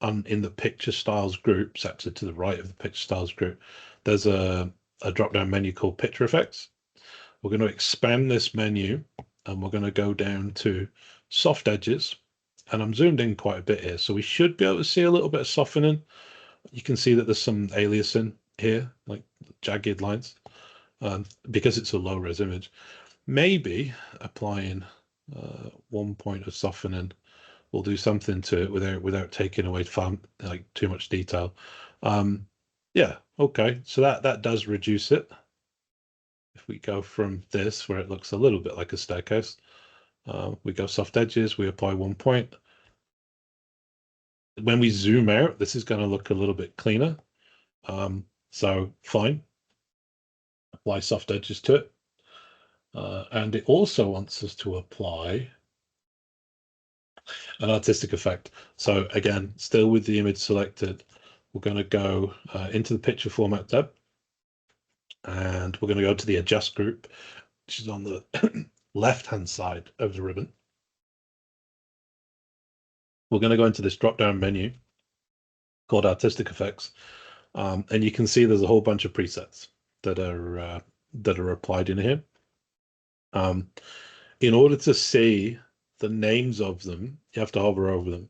in the picture styles group, actually to the right of the picture styles group, there's a drop down menu called picture effects. We're going to expand this menu and we're going to go down to soft edges, and I'm zoomed in quite a bit here, so we should be able to see a little bit of softening. You can see that there's some aliasing here, like jagged lines, because it's a low res image. Maybe applying 1 point of softening will do something to it without taking away like too much detail. Yeah, okay, so that does reduce it. If we go from this, where it looks a little bit like a staircase, we go soft edges, we apply 1 point. When we zoom out, this is going to look a little bit cleaner. So fine, apply soft edges to it. And it also wants us to apply an artistic effect. So again, still with the image selected, we're going to go into the picture format tab, and we're going to go to the adjust group, which is on the left-hand side of the ribbon. We're going to go into this drop-down menu called artistic effects, and you can see there's a whole bunch of presets that are applied in here. In order to see the names of them, you have to hover over them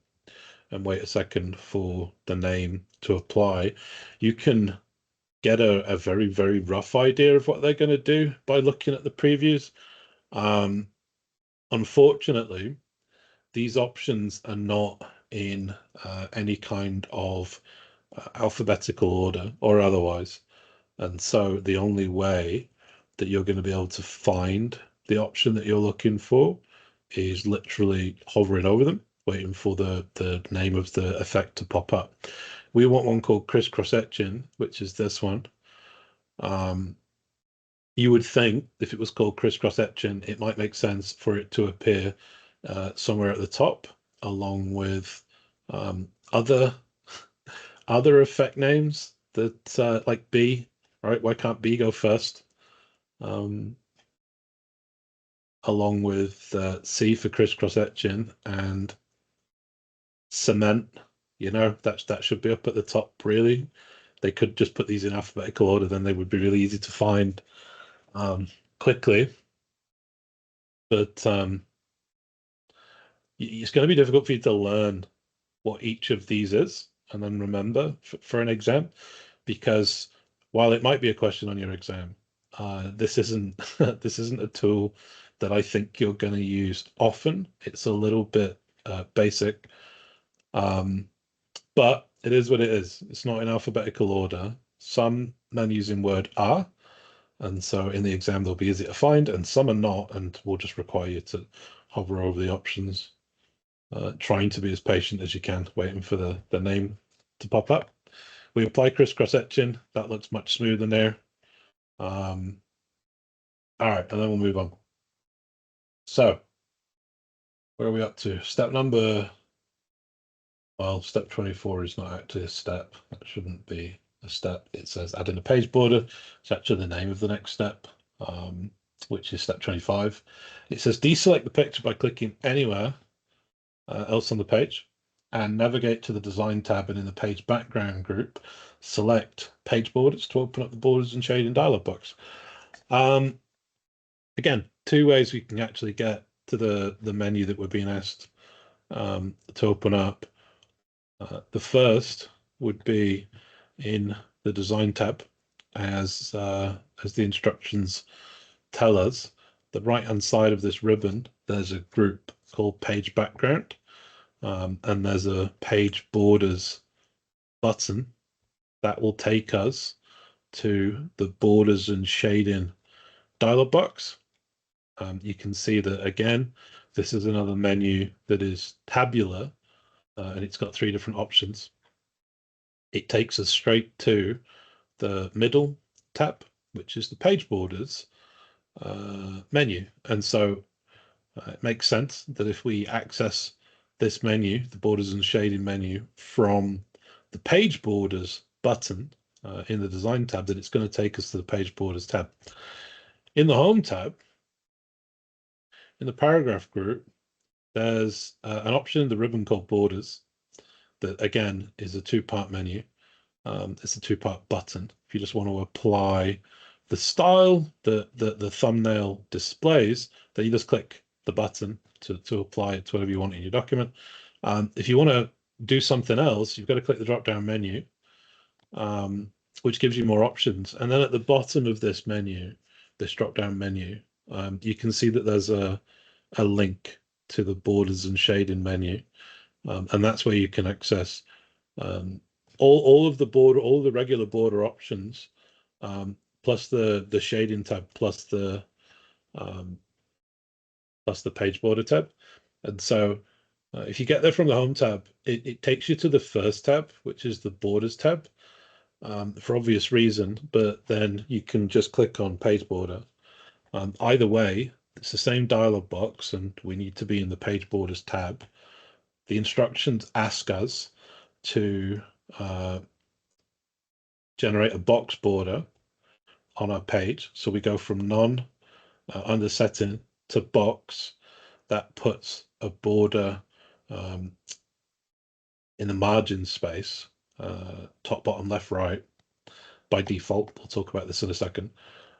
and wait a second for the name to apply. You can get a very, very rough idea of what they're going to do by looking at the previews. Unfortunately, these options are not in any kind of alphabetical order or otherwise. And so the only way that you're going to be able to find the option that you're looking for is literally hovering over them, waiting for the name of the effect to pop up. We want one called crisscross etching, which is this one. You would think if it was called crisscross etching, it might make sense for it to appear somewhere at the top, along with other effect names that like B, right? Why can't B go first? Along with C for crisscross etching and cement, that should be up at the top, really. They could just put these in alphabetical order, then they would be really easy to find quickly. But it's going to be difficult for you to learn what each of these is and then remember for an exam, because while it might be a question on your exam, this isn't this isn't a tool that I think you're going to use often. It's a little bit basic, but it is what it is. It's not in alphabetical order. Some menus in Word are, and so in the exam they'll be easy to find, and some are not, and will just require you to hover over the options, trying to be as patient as you can, waiting for the name to pop up. We apply crisscross etching. That looks much smoother now. All right, and then we'll move on. So, where are we up to? Step 24 is not actually a step. That shouldn't be a step. It says add in a page border. It's actually the name of the next step, which is step 25. It says deselect the picture by clicking anywhere else on the page and navigate to the design tab, and in the page background group, select page borders to open up the borders and shading dialog box. Again, two ways we can actually get to the menu that we're being asked to open up. The first would be in the design tab, as the instructions tell us. The right hand side of this ribbon, there's a group called page background, and there's a page borders button that will take us to the borders and shading dialog box. You can see that again, this is another menu that is tabular, and it's got 3 different options. It takes us straight to the middle tab, which is the page borders menu. And so it makes sense that if we access this menu, the borders and shading menu, from the page borders button in the design tab, that it's going to take us to the page borders tab. In the home tab, in the paragraph group, there's an option in the ribbon called borders that again is a 2-part menu. It's a 2-part button. If you just want to apply the style that the thumbnail displays, then you just click the button to apply it to whatever you want in your document. If you want to do something else, you've got to click the drop-down menu, which gives you more options. And then at the bottom of this menu, this drop-down menu, you can see that there's a link to the borders and shading menu, and that's where you can access all of the regular border options, plus the shading tab, plus the page border tab. And so if you get there from the home tab, it takes you to the first tab, which is the borders tab, for obvious reason, but then you can just click on page border. Either way, it's the same dialog box, and we need to be in the page borders tab. The instructions ask us to generate a box border on our page. So we go from none under setting to box. That puts a border in the margin space, top, bottom, left, right, by default. We'll talk about this in a second.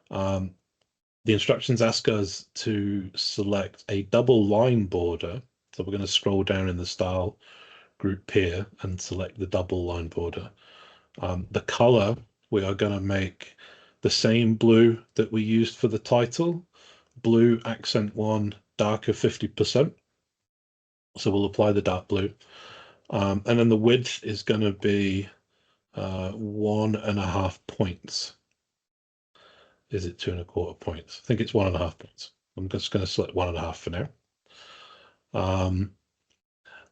The instructions ask us to select a double line border. So we're going to scroll down in the style group here and select the double line border. The color, we are going to make the same blue that we used for the title, blue accent 1, darker 50%. So we'll apply the dark blue. And then the width is going to be 1.5 points. Is it 2.25 points? I think it's 1.5 points. I'm just going to select 1.5 for now.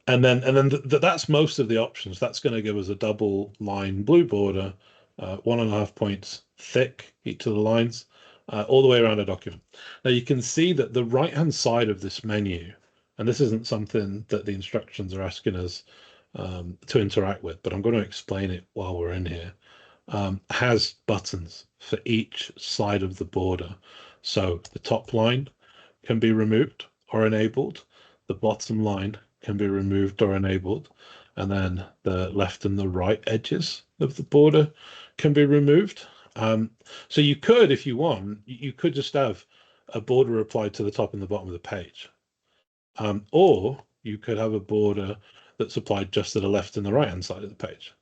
And then that's most of the options. That's going to give us a double line blue border, 1.5 points thick, each of the lines, all the way around a document. Now you can see that the right-hand side of this menu, and this isn't something that the instructions are asking us to interact with, but I'm going to explain it while we're in here, has buttons for each side of the border. So the top line can be removed or enabled. The bottom line can be removed or enabled. And then the left and the right edges of the border can be removed. So you could, if you want, you could just have a border applied to the top and the bottom of the page. Or you could have a border that's applied just to the left and the right-hand side of the page.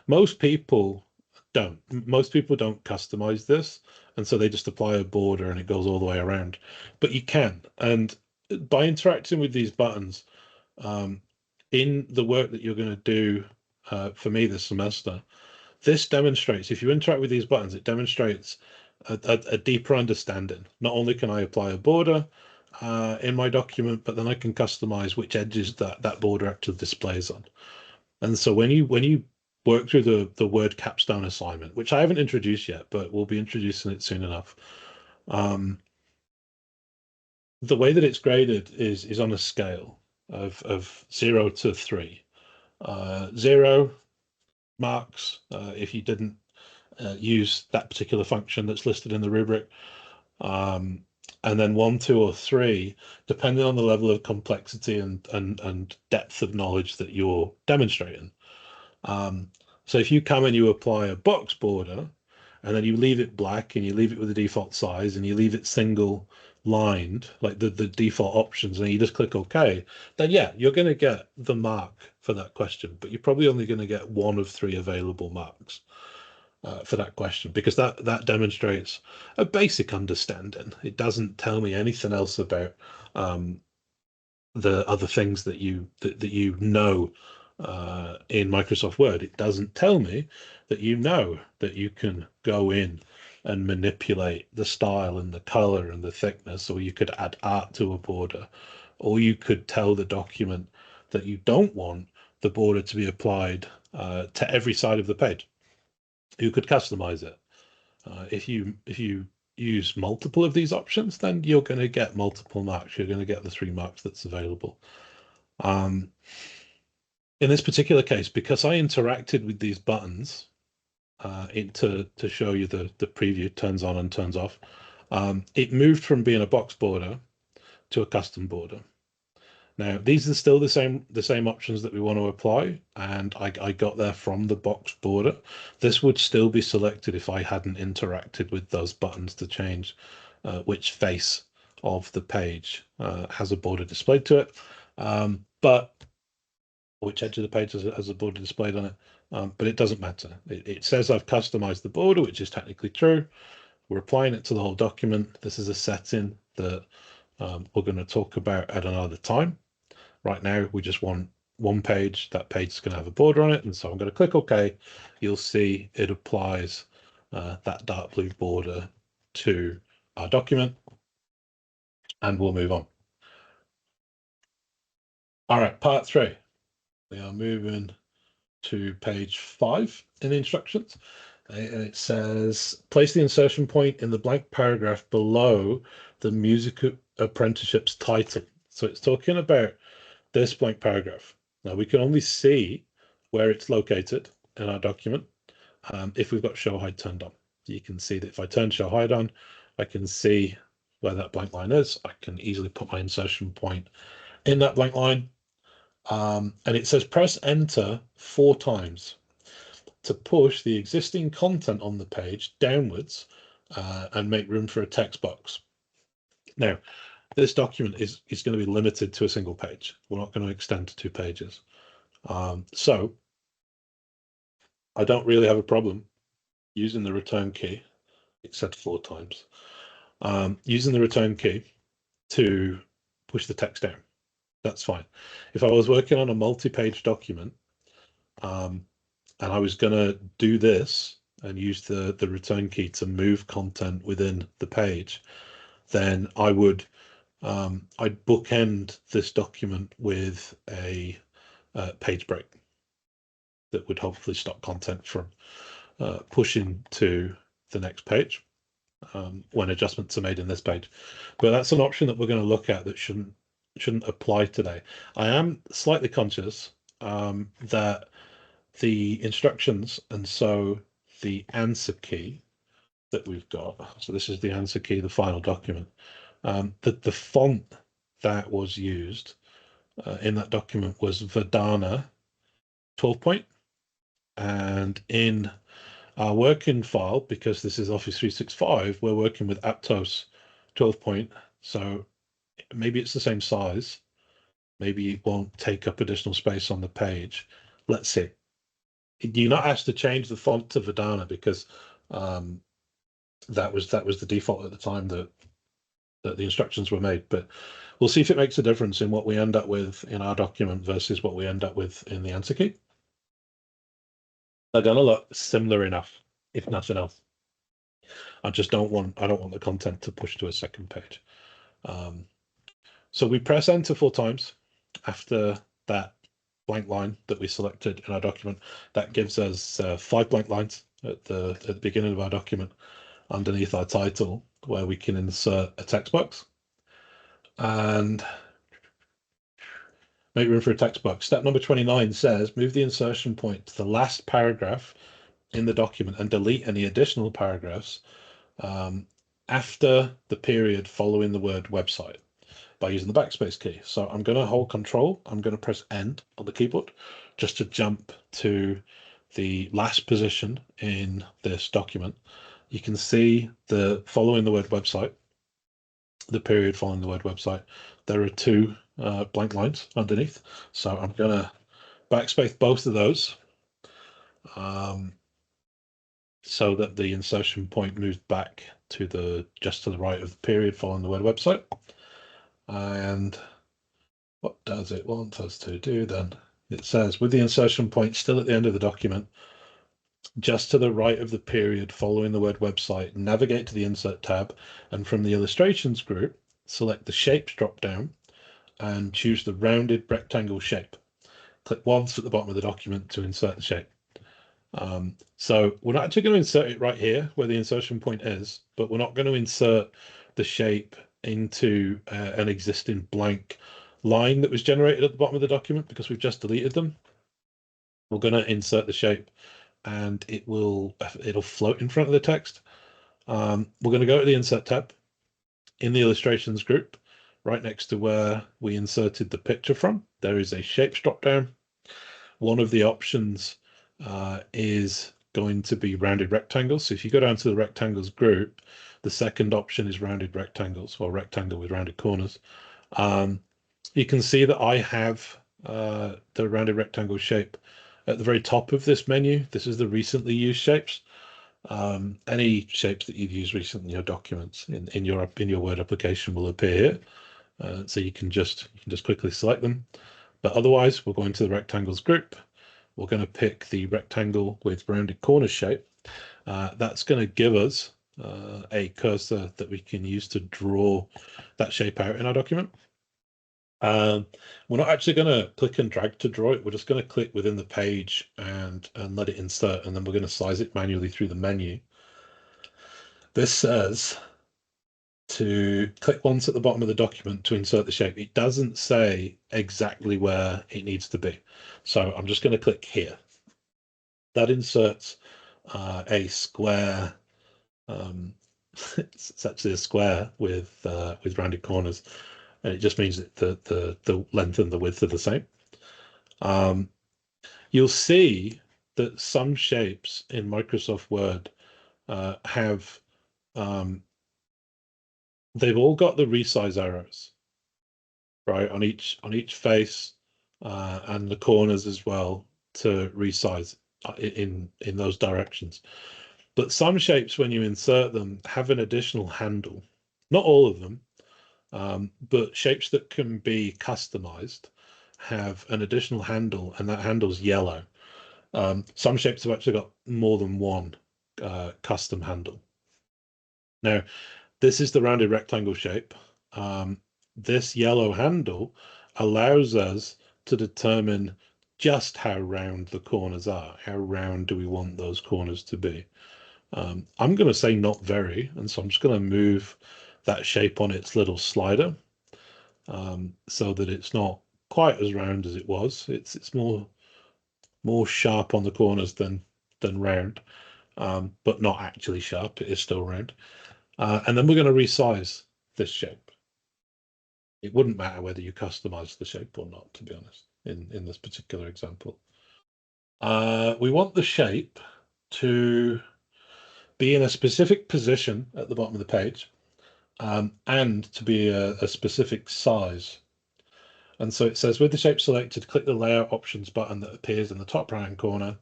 Most people don't. Most people don't customize this, And so they just apply a border and it goes all the way around. But you can. And by interacting with these buttons, in the work that you're going to do for me this semester, this demonstrates, if you interact with these buttons, it demonstrates a deeper understanding. Not only can I apply a border in my document, but then I can customize which edges that border actually displays on. And so when you work through the word capstone assignment, which I haven't introduced yet, but we'll be introducing it soon enough. The way that it's graded is on a scale of 0 to 3. 0 marks if you didn't use that particular function that's listed in the rubric. And then 1, 2, or 3, depending on the level of complexity and depth of knowledge that you're demonstrating. So if you come and you apply a box border, and then you leave it black and you leave it with the default size and you leave it single lined, like the default options, and you just click OK, then yeah, you're going to get the mark for that question, but you're probably only going to get 1 of 3 available marks for that question, because that demonstrates a basic understanding. It doesn't tell me anything else about the other things that you know in Microsoft Word. It doesn't tell me that you know that you can go in and manipulate the style and the color and the thickness, or you could add art to a border, or you could tell the document that you don't want the border to be applied to every side of the page. You could customize it. If you use multiple of these options, then you're going to get multiple marks. You're going to get the 3 marks that's available. In this particular case, because I interacted with these buttons to show you the preview turns on and turns off, it moved from being a box border to a custom border. Now, these are still the same options that we want to apply, and I got there from the box border. This would still be selected if I hadn't interacted with those buttons to change which face of the page has a border displayed to it, but which edge of the page has a border displayed on it. But it doesn't matter. It says I've customized the border, which is technically true. We're applying it to the whole document. This is a setting that we're going to talk about at another time. Right now, we just want one page. That page is going to have a border on it. And so I'm going to click OK. You'll see it applies that dark blue border to our document. And we'll move on. All right, part 3. We are moving to page 5 in the instructions. And it says, place the insertion point in the blank paragraph below the music apprenticeship's title. So it's talking about this blank paragraph. Now we can only see where it's located in our document if we've got show hide turned on. You can see that if I turn show hide on, I can see where that blank line is. I can easily put my insertion point in that blank line. And it says press enter 4 times to push the existing content on the page downwards and make room for a text box. Now, this document is going to be limited to a single page. We're not going to extend to 2 pages. So I don't really have a problem using the return key, except 4 times, using the return key to push the text down. That's fine. If I was working on a multi-page document and I was going to do this and use the return key to move content within the page, then I would I'd bookend this document with a page break that would hopefully stop content from pushing to the next page when adjustments are made in this page. But that's an option that we're going to look at that shouldn't apply today. I am slightly conscious that the instructions, and so the answer key that we've got, so this is the answer key, the final document, that the font that was used in that document was Verdana 12 point, and in our working file, because this is Office 365, we're working with Aptos 12 point, so maybe it's the same size, maybe it won't take up additional space on the page. Let's see. You're not asked to change the font to Verdana because that was the default at the time that the instructions were made. But we'll see if it makes a difference in what we end up with in our document versus what we end up with in the answer key. They're going to look similar enough, if nothing else. I don't want the content to push to a second page. So we press enter 4 times after that blank line that we selected in our document. That gives us 5 blank lines at the beginning of our document underneath our title, where we can insert a text box and make room for a text box. Step number 29 says move the insertion point to the last paragraph in the document and delete any additional paragraphs after the period following the word website by using the backspace key. So I'm going to hold Control. I'm going to press End on the keyboard just to jump to the last position in this document. You can see the following the word website, the period following the word website. There are 2 blank lines underneath. So I'm going to backspace both of those so that the insertion point moves back to just to the right of the period following the word website. And what does it want us to do then? It says with the insertion point still at the end of the document, just to the right of the period following the word website, navigate to the Insert tab, and from the Illustrations group, select the Shapes drop-down and choose the rounded rectangle shape. Click once at the bottom of the document to insert the shape. So we're not actually going to insert it right here where the insertion point is, but we're not going to insert the shape into an existing blank line that was generated at the bottom of the document because we've just deleted them. We're going to insert the shape and it'll float in front of the text. We're going to go to the Insert tab in the Illustrations group, right next to where we inserted the picture from. There is a Shapes drop-down. One of the options is going to be rounded rectangles. So if you go down to the rectangles group, the second option is rounded rectangles, or rectangle with rounded corners. You can see that I have the rounded rectangle shape at the very top of this menu. This is the recently used shapes. Any shapes that you've used recently in your documents in your Word application will appear here. So you can just quickly select them. But otherwise, we'll go into the rectangles group. We're going to pick the rectangle with rounded corners shape. That's going to give us a cursor that we can use to draw that shape out in our document. We're not actually going to click and drag to draw it. We're just going to click within the page and let it insert, and then we're going to size it manually through the menu. This says to click once at the bottom of the document to insert the shape. It doesn't say exactly where it needs to be. So I'm just going to click here. That inserts a square. It's actually a square with rounded corners, and it just means that the length and the width are the same. You'll see that some shapes in Microsoft Word have they've all got the resize arrows, right, on each face and the corners as well to resize in those directions. But some shapes, when you insert them, have an additional handle. Not all of them, but shapes that can be customized have an additional handle, and that handle's yellow. Some shapes have actually got more than one custom handle. Now, this is the rounded rectangle shape. This yellow handle allows us to determine just how round the corners are. How round do we want those corners to be? I'm going to say not very, and so I'm just going to move that shape on its little slider so that it's not quite as round as it was. It's more sharp on the corners than round, but not actually sharp. It is still round. And then we're going to resize this shape. It wouldn't matter whether you customize the shape or not, to be honest, in this particular example. We want the shape to be in a specific position at the bottom of the page and to be a specific size. And so it says, with the shape selected, click the Layout Options button that appears in the top right-hand corner,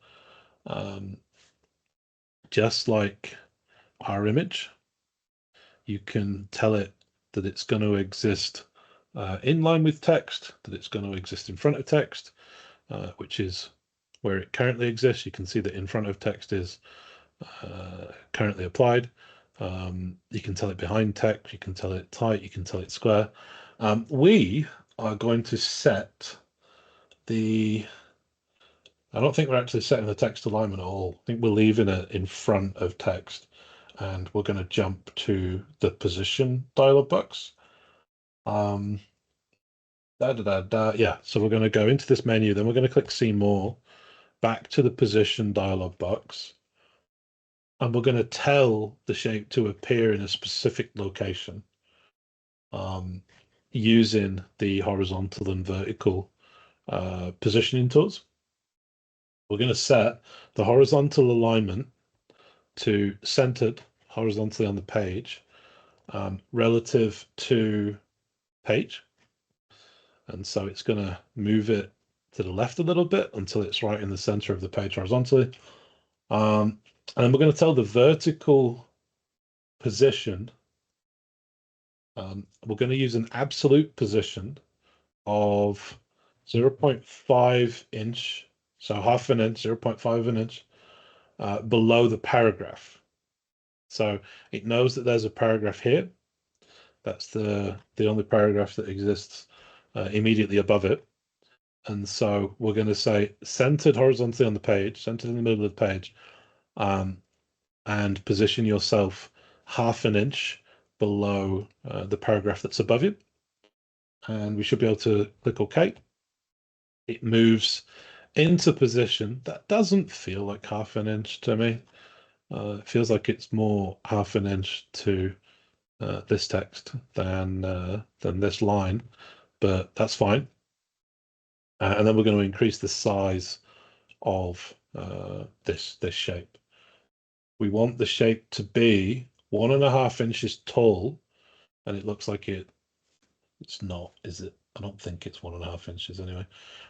just like our image. You can tell it that it's going to exist in line with text, that it's going to exist in front of text, which is where it currently exists. You can see that in front of text is currently applied. You can tell it behind text, you can tell it tight, you can tell it square. We are going to set the, I don't think we're actually setting the text alignment at all. I think we're leaving it in front of text, and we're going to jump to the position dialog box. Yeah, so we're going to go into this menu, then we're going to click See More, back to the position dialog box, and we're going to tell the shape to appear in a specific location using the horizontal and vertical positioning tools. We're going to set the horizontal alignment to centered horizontally on the page relative to page. And so it's going to move it to the left a little bit until it's right in the center of the page horizontally. And then we're going to tell the vertical position. We're going to use an absolute position of 0.5 inch, so half an inch, 0.5 an inch below the paragraph. So it knows that there's a paragraph here. That's the only paragraph that exists immediately above it. And so we're going to say centered horizontally on the page, centered in the middle of the page, and position yourself half an inch below the paragraph that's above you. And we should be able to click OK. It moves into position. That doesn't feel like half an inch to me. It feels like it's more half an inch to this text than this line, but that's fine. And then we're going to increase the size of this shape. We want the shape to be 1.5 inches tall, and it looks like it's not, is it? I don't think it's 1.5 inches anyway.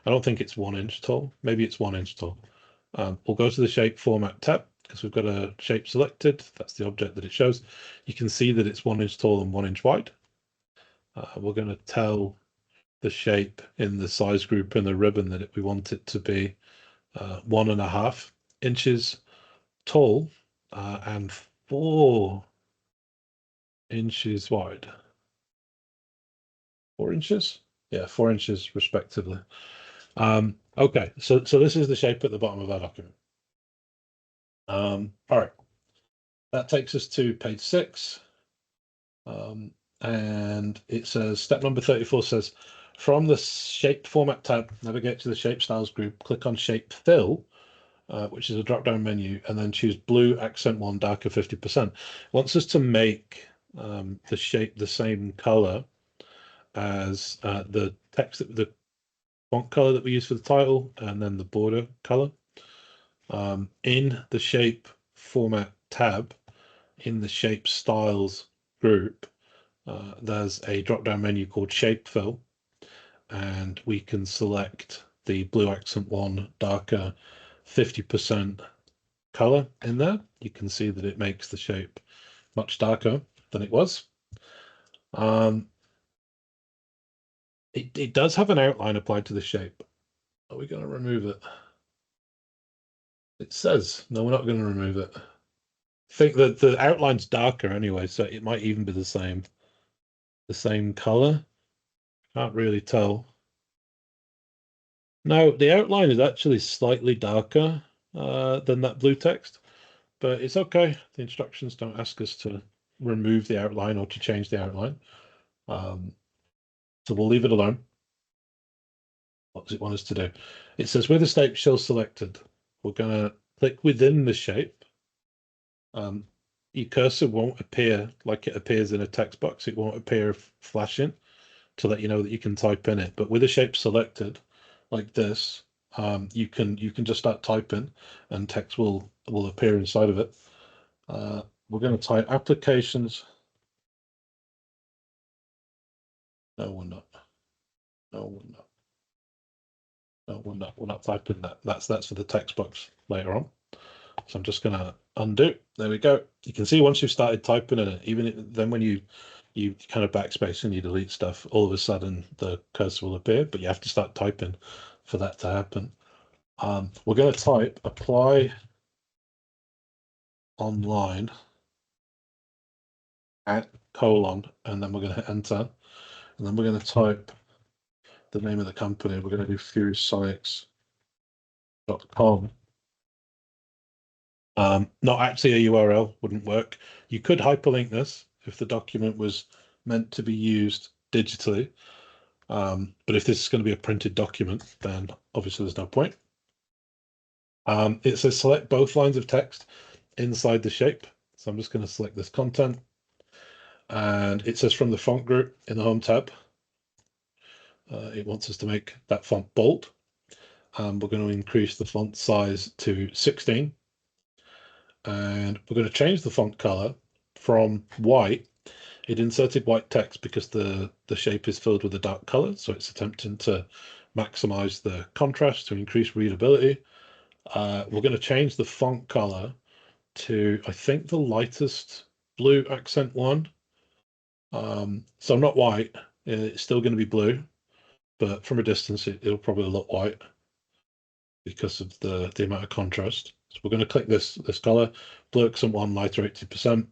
I don't think it's 1 inch tall. Maybe it's 1 inch tall. We'll go to the shape format tab because we've got a shape selected. That's the object that it shows. You can see that it's 1 inch tall and 1 inch wide. We're going to tell the shape in the size group in the ribbon that we want it to be 1.5 inches tall and 4 inches wide. 4 inches? Yeah, 4 inches respectively. Okay, so this is the shape at the bottom of our document. All right, that takes us to page 6. And it says, step number 34 says, from the shape format tab, navigate to the shape styles group, click on shape fill, which is a drop-down menu, and then choose blue accent 1 darker 50%. It wants us to make the shape the same color as the text, the font color that we use for the title, and then the border color. In the shape format tab, in the shape styles group, there's a drop-down menu called shape fill, and we can select the blue accent 1 darker 50% color in there. You can see that it makes the shape much darker than it was. It does have an outline applied to the shape. Are we going to remove it? It says, no, we're not going to remove it. I think that the outline's darker anyway, so it might even be the same color. Can't really tell. No, the outline is actually slightly darker than that blue text, but it's okay. The instructions don't ask us to remove the outline or to change the outline. So we'll leave it alone. What does it want us to do? It says with the shape shell selected, we're going to click within the shape. Your cursor won't appear like it appears in a text box. It won't appear flashing to let you know that you can type in it. But with the shape selected, like this, you can just start typing, and text will appear inside of it. We're going to type applications. No, we're not. No, we're not. No, we're not. We're not typing that. That's for the text box later on. So I'm just going to undo. There we go. You can see once you've started typing in it, then when you kind of backspace and you delete stuff, all of a sudden the cursor will appear, but you have to start typing for that to happen. We're going to type apply online at colon, and then we're going to hit enter, and then we're going to type the name of the company. We're going to do FuriousSonics.com. Not actually a URL, wouldn't work. You could hyperlink this if the document was meant to be used digitally. But if this is going to be a printed document, then obviously there's no point. It says select both lines of text inside the shape. So I'm just going to select this content. And it says from the font group in the home tab, it wants us to make that font bold. We're going to increase the font size to 16. And we're going to change the font color from white. It inserted white text because the shape is filled with a dark color, so it's attempting to maximize the contrast to increase readability. We're going to change the font color to, I think, the lightest blue accent one. So not white, it's still going to be blue, but from a distance it'll probably look white because of the amount of contrast. So we're going to click this color, blue accent one, lighter 80%.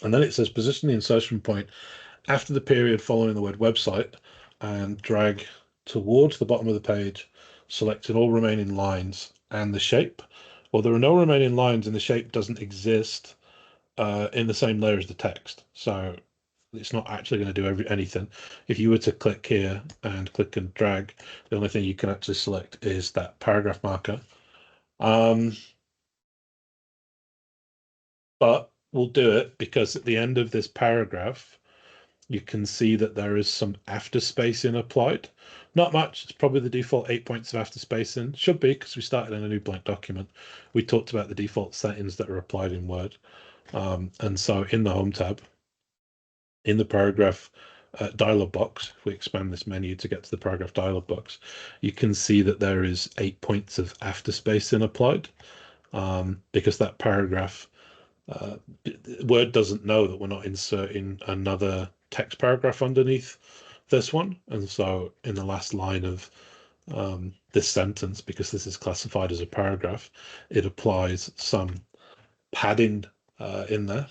And then it says position the insertion point after the period following the word website and drag towards the bottom of the page, selecting all remaining lines and the shape. Well, there are no remaining lines and the shape doesn't exist in the same layer as the text. So it's not actually going to do anything. If you were to click here and click and drag, the only thing you can actually select is that paragraph marker. But we'll do it because at the end of this paragraph, you can see that there is some after spacing applied. Not much, it's probably the default 8 points of after spacing. Should be, because we started in a new blank document. We talked about the default settings that are applied in Word. And so in the Home tab, in the paragraph dialog box, if we expand this menu to get to the paragraph dialog box, you can see that there is 8 points of after spacing applied, because that paragraph, Word doesn't know that we're not inserting another text paragraph underneath this one. And so in the last line of this sentence, because this is classified as a paragraph, it applies some padding in there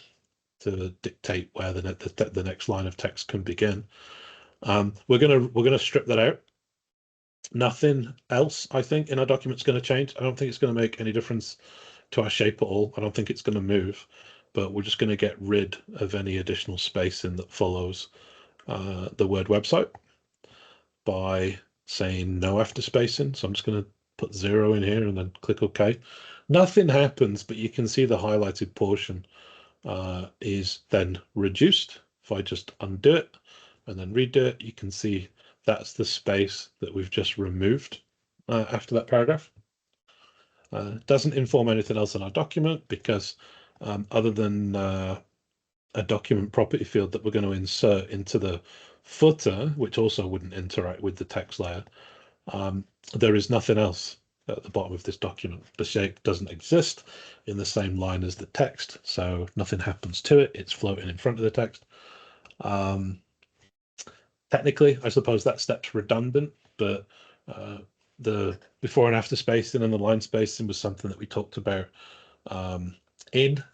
to dictate where the next line of text can begin. We're gonna strip that out. Nothing else, I think, in our document is going to change. I don't think it's going to make any difference to our shape at all. I don't think it's going to move, but we're just going to get rid of any additional spacing that follows the word website by saying no after spacing. So I'm just going to put 0 in here and then click OK. Nothing happens, but you can see the highlighted portion is then reduced. If I just undo it and then redo it, you can see that's the space that we've just removed after that paragraph. Doesn't inform anything else in our document because other than a document property field that we're going to insert into the footer, which also wouldn't interact with the text layer, there is nothing else at the bottom of this document. The shape doesn't exist in the same line as the text, so nothing happens to it. It's floating in front of the text. Technically, I suppose that step's redundant, but the before and after spacing and the line spacing was something that we talked about in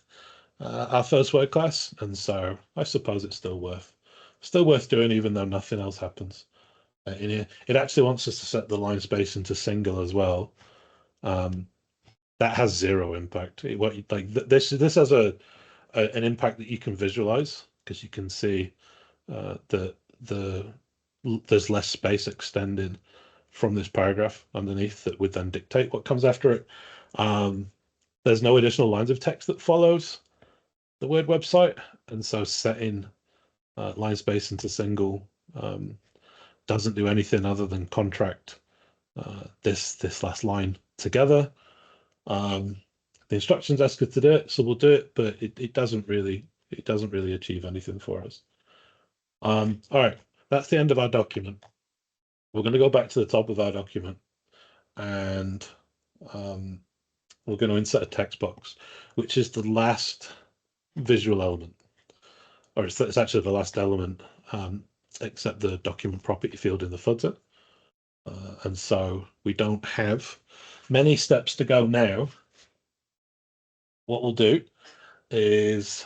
our first word class, and so I suppose it's still worth doing, even though nothing else happens. In here, it actually wants us to set the line spacing to single as well. That has 0 impact. This has an impact that you can visualize because you can see that there's less space extended from this paragraph underneath that would then dictate what comes after it. There's no additional lines of text that follows the word website, and so setting line spacing to single doesn't do anything other than contract this last line together. The instructions ask us to do it, so we'll do it, but it doesn't really achieve anything for us. All right, that's the end of our document. We're going to go back to the top of our document and we're going to insert a text box, which is the last visual element, or it's actually the last element, except the document property field in the footer. And so we don't have many steps to go now. What we'll do is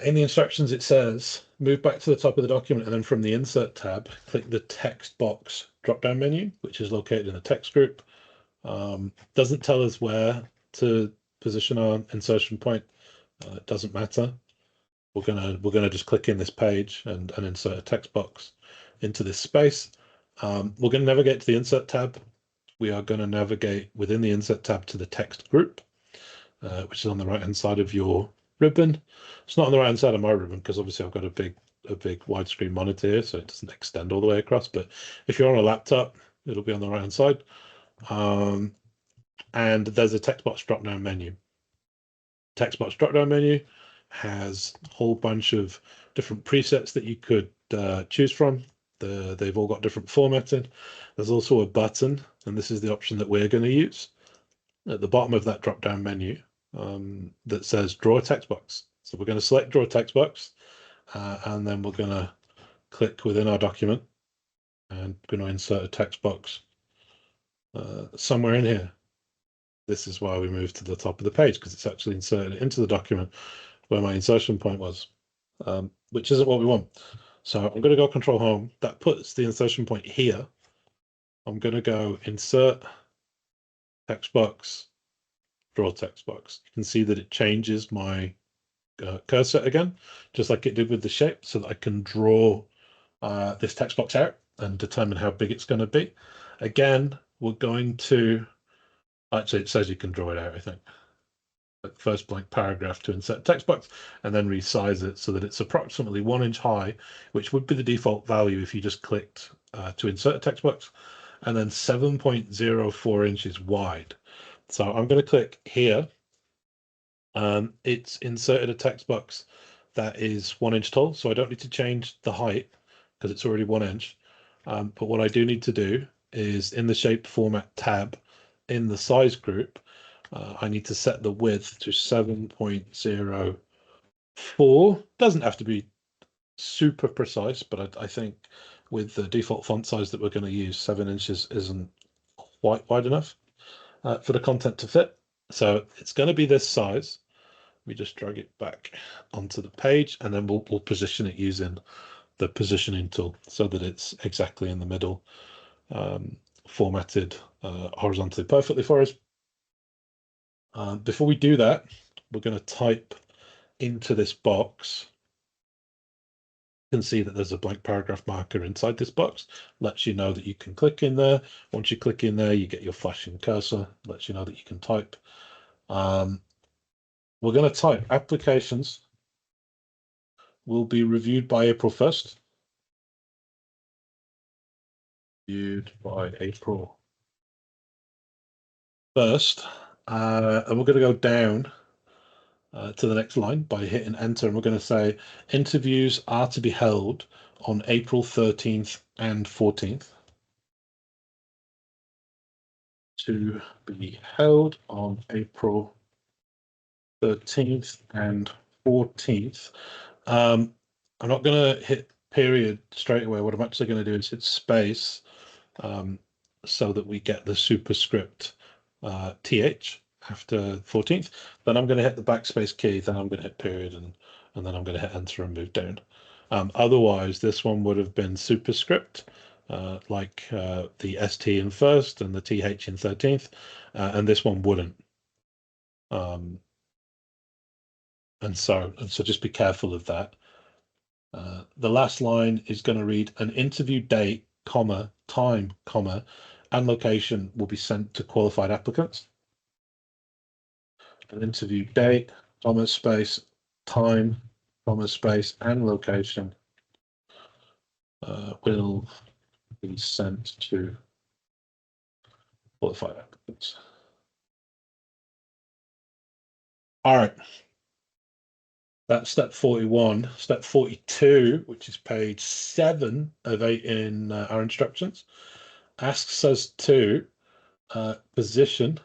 in the instructions, it says move back to the top of the document, and then from the Insert tab, click the text box drop-down menu, which is located in the text group. Doesn't tell us where to position our insertion point. It doesn't matter. We're gonna just click in this page and insert a text box into this space. We're going to navigate to the Insert tab. We are going to navigate within the Insert tab to the text group, which is on the right-hand side of your ribbon. It's not on the right-hand side of my ribbon because obviously I've got a big widescreen monitor here, so it doesn't extend all the way across. But if you're on a laptop, it'll be on the right-hand side. And there's a text box drop-down menu. Text box drop-down menu has a whole bunch of different presets that you could choose from. They've all got different formatting. There's also a button, and this is the option that we're going to use at the bottom of that drop-down menu that says draw a text box. So we're going to select draw a text box, and then we're going to click within our document and going to insert a text box somewhere in here. This is why we moved to the top of the page, because it's actually inserted into the document where my insertion point was, which isn't what we want. So I'm going to go Control Home. That puts the insertion point here. I'm going to go Insert, Text Box, Draw Text Box. You can see that it changes my cursor again, just like it did with the shape, so that I can draw this text box out and determine how big it's going to be. Again, we're going to, actually it says you can draw it out, I think. First blank paragraph to insert text box, and then resize it so that it's approximately 1 inch high, which would be the default value if you just clicked to insert a text box, and then 7.04 inches wide. So I'm going to click here. It's inserted a text box that is 1 inch tall, so I don't need to change the height because it's already 1 inch. But what I do need to do is in the shape format tab in the size group, I need to set the width to 7.04. Doesn't have to be super precise, but I think with the default font size that we're going to use, 7 inches isn't quite wide enough for the content to fit. So it's going to be this size. We just drag it back onto the page, and then we'll position it using the positioning tool so that it's exactly in the middle, formatted horizontally perfectly for us. Before we do that, we're going to type into this box. You can see that there's a blank paragraph marker inside this box. Lets you know that you can click in there. Once you click in there, you get your flashing cursor. Lets you know that you can type. We're going to type applications will be reviewed by April 1st. Reviewed by April 1st. And we're going to go down to the next line by hitting enter, and we're going to say interviews are to be held on April 13th and 14th. To be held on April 13th and 14th. I'm not going to hit period straight away. What I'm actually going to do is hit space so that we get the superscript th after 14th. Then I'm going to hit the backspace key, then I'm going to hit period, and then I'm going to hit enter and move down. Otherwise, this one would have been superscript, like the ST in first and the TH in 13th, and this one wouldn't. And so just be careful of that. The last line is going to read an interview date, comma, time, comma, and location will be sent to qualified applicants. An interview date, comma, space, time, comma, space, and location will be sent to qualified applicants. All right. That's step 41. Step 42, which is page 7 of 8 in our instructions, asks us to position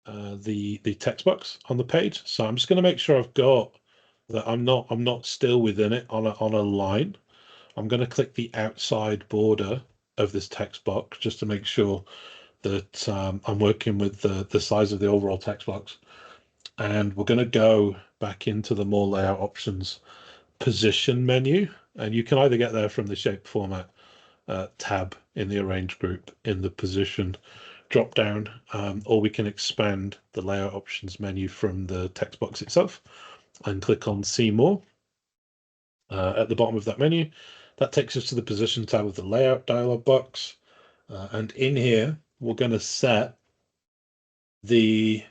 the text box on the page. So I'm just going to make sure I've got that I'm not still within it on a line. I'm going to click the outside border of this text box just to make sure that I'm working with the size of the overall text box. And we're going to go back into the more layout options position menu, and you can either get there from the shape format tab in the arrange group in the position drop down, or we can expand the layout options menu from the text box itself and click on see more at the bottom of that menu. That takes us to the position tab of the layout dialog box, and in here we're going to set the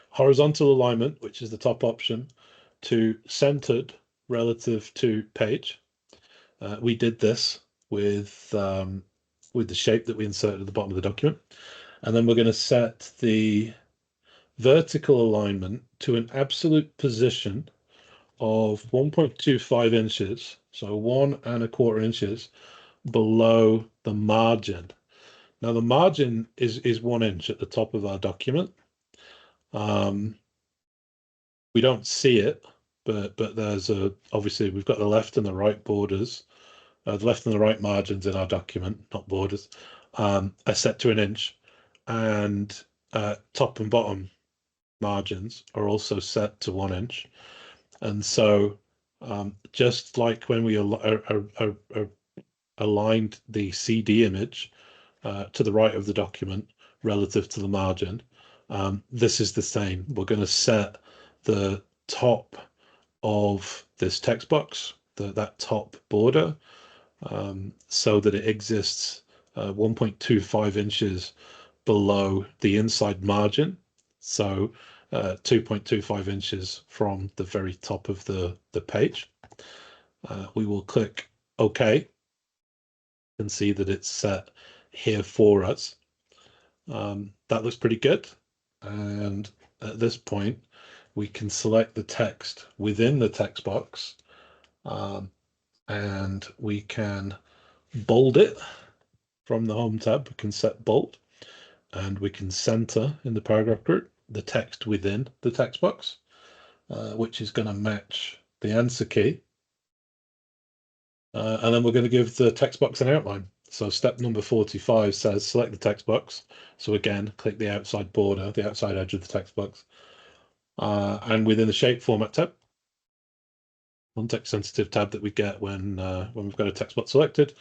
horizontal alignment, which is the top option, to centered relative to page. We did this with the shape that we inserted at the bottom of the document. And then we're going to set the vertical alignment to an absolute position of 1.25 inches, so 1¼ inches below the margin. Now the margin is 1 inch at the top of our document. We don't see it, but there's obviously we've got the left and the right borders, the left and the right margins in our document, not borders, are set to 1 inch, and top and bottom margins are also set to 1 inch. And so just like when we aligned the CD image to the right of the document relative to the margin, this is the same. We're going to set the top of this text box, that top border, so that it exists 1.25 inches below the inside margin. So 2.25 inches from the very top of the page. We will click OK and see that it's set here for us. That looks pretty good. And at this point, we can select the text within the text box, and we can bold it from the Home tab. We can set bold, and we can center in the paragraph group the text within the text box, which is going to match the answer key. And then we're going to give the text box an outline. So step number 45 says select the text box. So again, click the outside border, the outside edge of the text box. And within the shape format tab, context sensitive tab that we get when we've got a text box selected,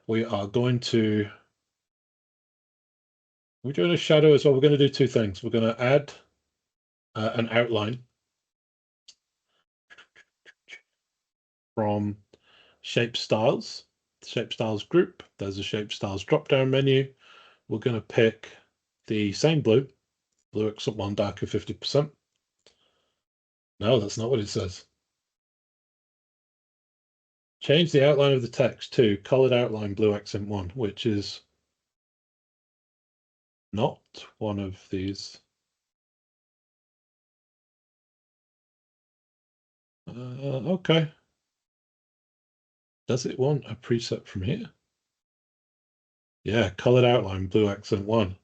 we are going to, we're doing a shadow as well. We're going to do two things. We're going to add an outline from shape styles group. There's a shape styles drop down menu. We're going to pick the same blue accent 1 darker 50%. No, that's not what it says. Change the outline of the text to colored outline blue accent 1, which is not one of these. Okay. Does it want a preset from here? Yeah, colored outline blue accent 1.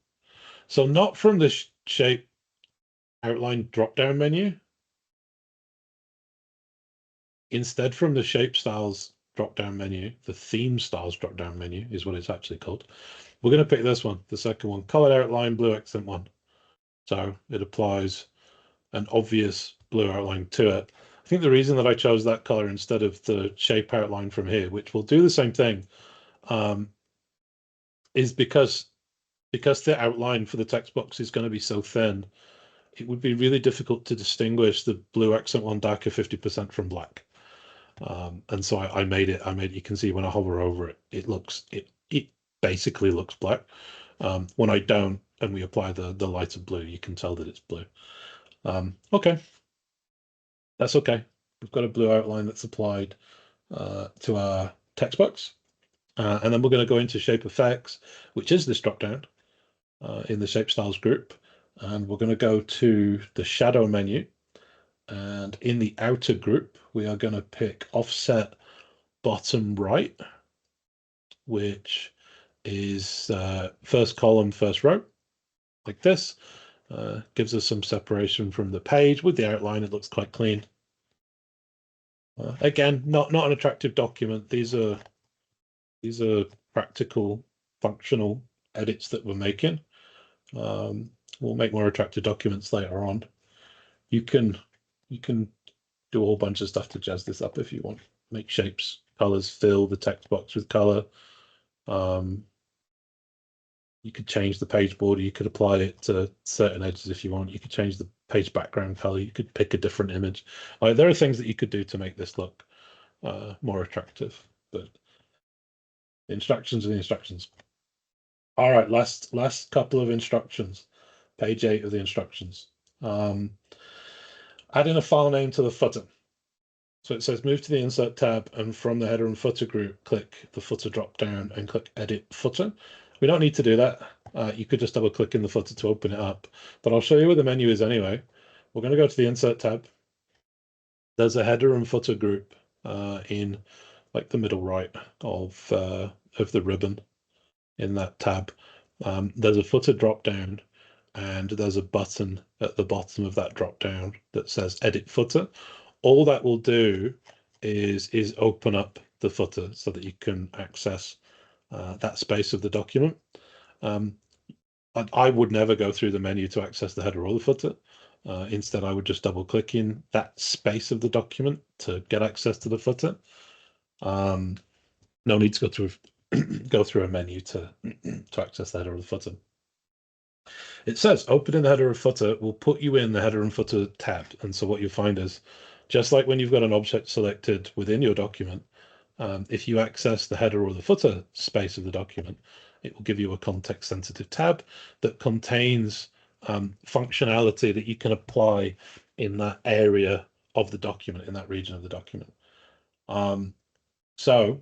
So not from the shape outline drop-down menu. Instead, from the shape styles drop-down menu, the theme styles drop-down menu is what it's actually called. We're going to pick this one, the second one, colored outline blue accent 1. So it applies an obvious blue outline to it. I think the reason that I chose that color instead of the shape outline from here, which will do the same thing, is because the outline for the text box is going to be so thin, it would be really difficult to distinguish the blue accent 1 darker 50% from black. And so I made it, you can see when I hover over it, it basically looks black. When I don't, and we apply the lighter blue, you can tell that it's blue. Okay, that's okay. We've got a blue outline that's applied to our text box. And then we're going to go into shape effects, which is this drop down in the shape styles group. And we're going to go to the shadow menu. And in the outer group, we are going to pick offset bottom right, which is first column, first row, like this. Gives us some separation from the page. With the outline, it looks quite clean. Again, not an attractive document. These are practical, functional edits that we're making. We'll make more attractive documents later on. You can do a whole bunch of stuff to jazz this up if you want. Make shapes, colors, fill the text box with color. You could change the page border. You could apply it to certain edges if you want. You could change the page background color. You could pick a different image. There are things that you could do to make this look more attractive, but the instructions are the instructions. All right, last couple of instructions. Page 8 of the instructions. Add in a file name to the footer. So it says move to the insert tab, and from the header and footer group, click the footer drop down and click edit footer. We don't need to do that. You could just double click in the footer to open it up, but I'll show you where the menu is anyway. We're going to go to the insert tab. There's a header and footer group in like the middle right of the ribbon in that tab. There's a footer drop down, and there's a button at the bottom of that drop down that says edit footer. All that will do is open up the footer so that you can access that space of the document. I would never go through the menu to access the header or the footer. Instead, I would just double click in that space of the document to get access to the footer. No need to go through a menu to access the header or the footer. It says opening the header or footer will put you in the header and footer tab. And so what you'll find is, just like when you've got an object selected within your document, if you access the header or the footer space of the document, it will give you a context-sensitive tab that contains functionality that you can apply in that area of the document, in that region of the document. So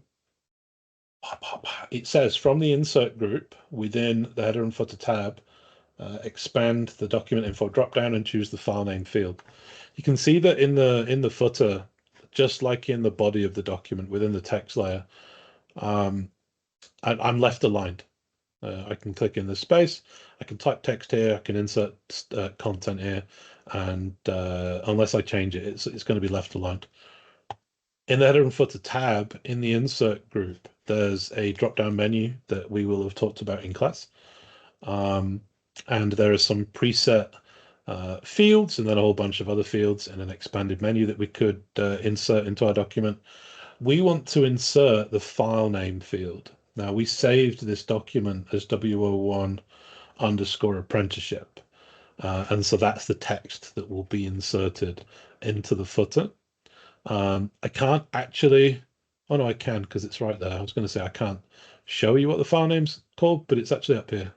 it says from the insert group within the header and footer tab, expand the document info drop down and choose the file name field. You can see that in the footer, just like in the body of the document within the text layer, I'm left aligned. I can click in the space, I can type text here, I can insert content here, and unless I change it, it's going to be left aligned. In the header and footer tab, in the insert group, there's a drop-down menu that we will have talked about in class. And there are some preset fields and then a whole bunch of other fields in an expanded menu that we could insert into our document. We want to insert the file name field. Now, we saved this document as W01_apprenticeship. And so that's the text that will be inserted into the footer. I can't actually, oh no, I can because it's right there. I was going to say I can't show you what the file name's called, but it's actually up here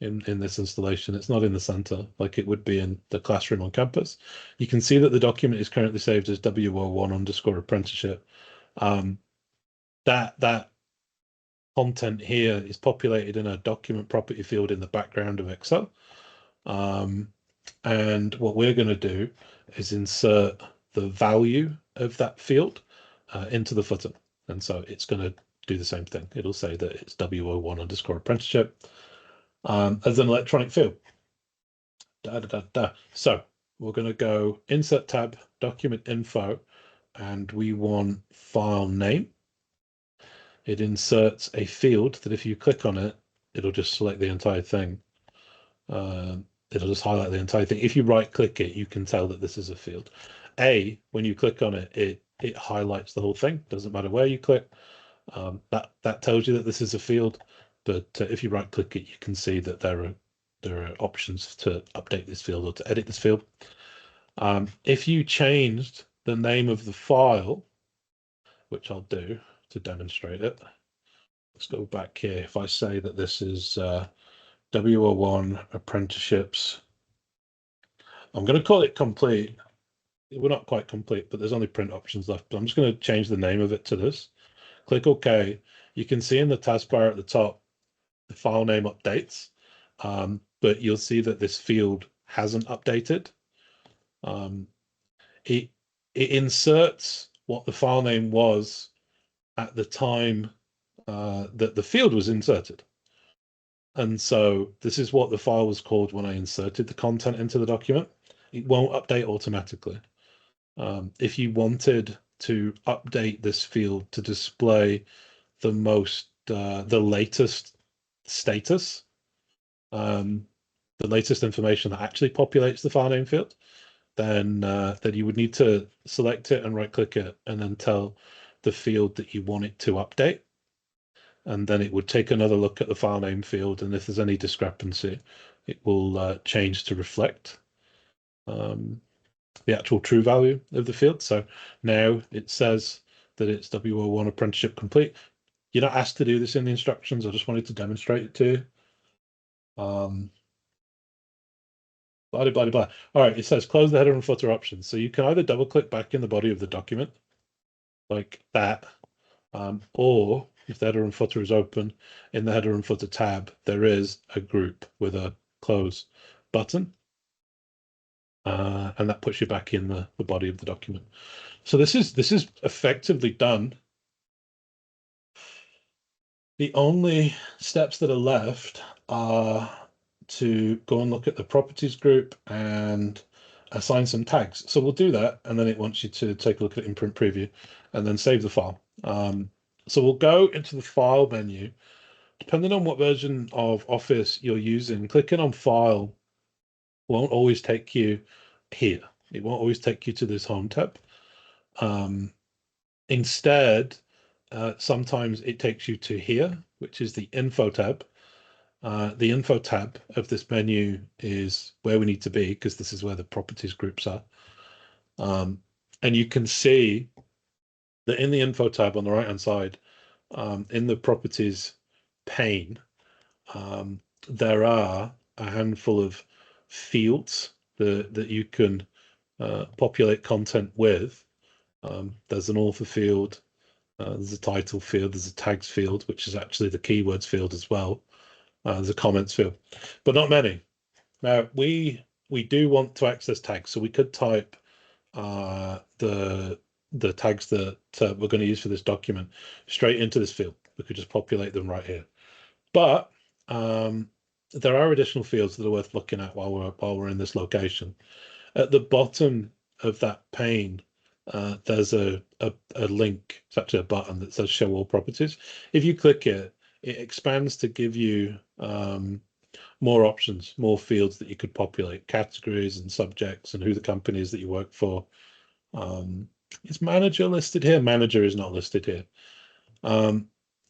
in this installation. It's not in the center like it would be in the classroom on campus. You can see that the document is currently saved as W01_apprenticeship. That content here is populated in a document property field in the background of Excel. And what we're going to do is insert the value of that field into the footer. And so it's going to do the same thing. It'll say that it's W01_apprenticeship as an electronic field. So we're going to go insert tab, document info, and we want file name. It inserts a field that if you click on it, it'll just select the entire thing. It'll just highlight the entire thing. If you right click it, you can tell that this is a field. When you click on it, it highlights the whole thing. Doesn't matter where you click. That tells you that this is a field. But if you right click it, you can see that there are options to update this field or to edit this field. If you changed the name of the file, which I'll do to demonstrate it, let's go back here. If I say that this is W01 apprenticeships, I'm going to call it complete. We're not quite complete, but there's only print options left. But I'm just going to change the name of it to this. Click OK. You can see in the taskbar at the top, the file name updates, but you'll see that this field hasn't updated. It inserts what the file name was at the time that the field was inserted. And so this is what the file was called when I inserted the content into the document. It won't update automatically. If you wanted to update this field to display the latest status, the latest information that actually populates the file name field, then you would need to select it and right-click it, and then tell the field that you want it to update. And then it would take another look at the file name field, and if there's any discrepancy, it will change to reflect the actual true value of the field. So now it says that it's W01 apprenticeship complete. You're not asked to do this in the instructions. I just wanted to demonstrate it to you. Blah, blah, blah. All right, it says close the header and footer options. So you can either double click back in the body of the document like that, or if the header and footer is open, in the header and footer tab, there is a group with a close button. And that puts you back in the body of the document. So this is effectively done. The only steps that are left are to go and look at the properties group and assign some tags. So we'll do that, and then it wants you to take a look at it in print preview and then save the file. So we'll go into the file menu. Depending on what version of Office you're using, clicking on file won't always take you here. It won't always take you to this home tab. Instead, sometimes it takes you to here, which is the info tab. The info tab of this menu is where we need to be, because this is where the properties groups are. And you can see that in the info tab on the right hand side, in the properties pane, there are a handful of fields that you can populate content with. There's an author field, there's a title field, there's a tags field, which is actually the keywords field as well. There's a comments field, but not many. Now we do want to access tags, so we could type the tags that we're going to use for this document straight into this field. We could just populate them right here. But there are additional fields that are worth looking at while we're in this location. At the bottom of that pane, there's a link. It's actually a button that says show all properties. If you click it, it expands to give you more options, more fields that you could populate, categories and subjects and who the company is that you work for. Is manager listed here? Manager is not listed here.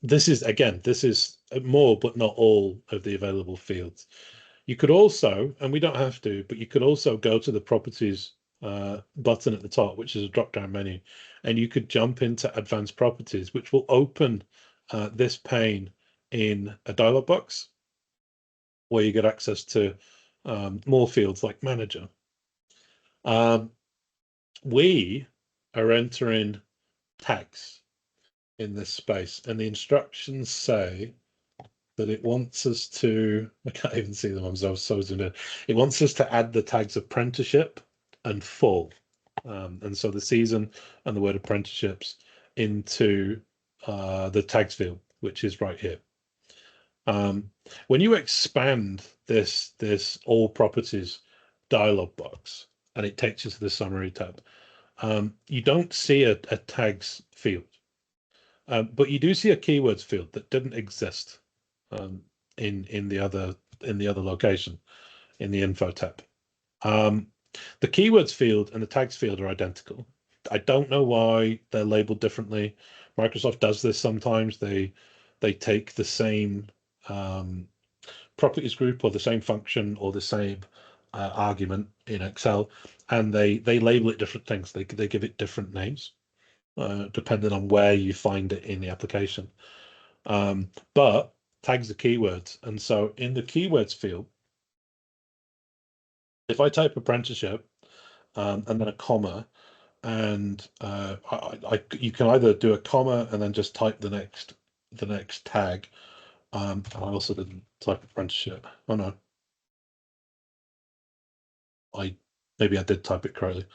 This is more, but not all of the available fields. You could also, and we don't have to, but you could also go to the properties button at the top, which is a drop-down menu, and you could jump into advanced properties, which will open this pane in a dialog box where you get access to more fields like manager. We are entering tags in this space, and the instructions say that it wants us to, I can't even see them, I'm so zoomed in. It wants us to add the tags apprenticeship and full. And so the season and the word apprenticeships into the tags field, which is right here. When you expand this all properties dialog box and it takes you to the summary tab, you don't see a tags field, but you do see a keywords field that didn't exist in the other location in the info tab. The keywords field and the tags field are identical. I don't know why they're labeled differently. Microsoft does this sometimes. They take the same properties group or the same function or the same argument in Excel, and they label it different things. They give it different names depending on where you find it in the application. But tags are keywords, and so in the keywords field, if I type apprenticeship and then a comma, and you can either do a comma and then just type the next tag. I also didn't type apprenticeship. Oh no, maybe I did type it correctly.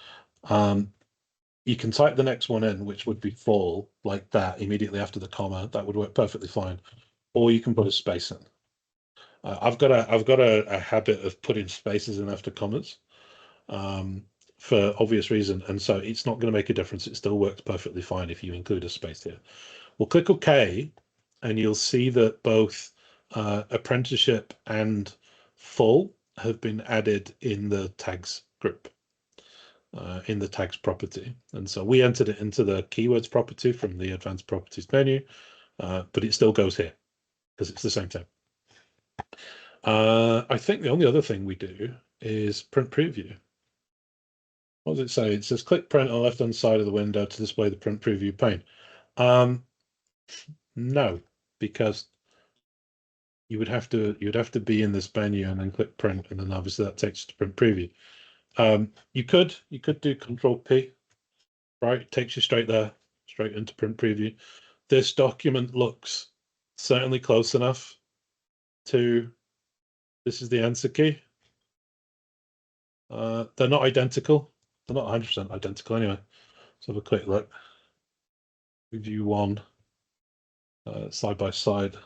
You can type the next one in, which would be fall, like that, immediately after the comma. That would work perfectly fine. Or you can put a space in. I've got a habit of putting spaces in after commas for obvious reason, and so it's not going to make a difference. It still works perfectly fine if you include a space here. We'll click OK, and you'll see that both apprenticeship and full have been added in the tags group, in the tags property. And so we entered it into the keywords property from the advanced properties menu, but it still goes here because it's the same thing. I think the only other thing we do is print preview. What does it say? It says click print on the left-hand side of the window to display the print preview pane. No, because you'd have to be in this menu and then click print, and then obviously that takes you to print preview. You could do Control P, right? It takes you straight there, straight into print preview. This document looks certainly close enough to, this is the answer key. They're not identical. They're not 100% identical anyway. Let's have a quick look. Review one side by side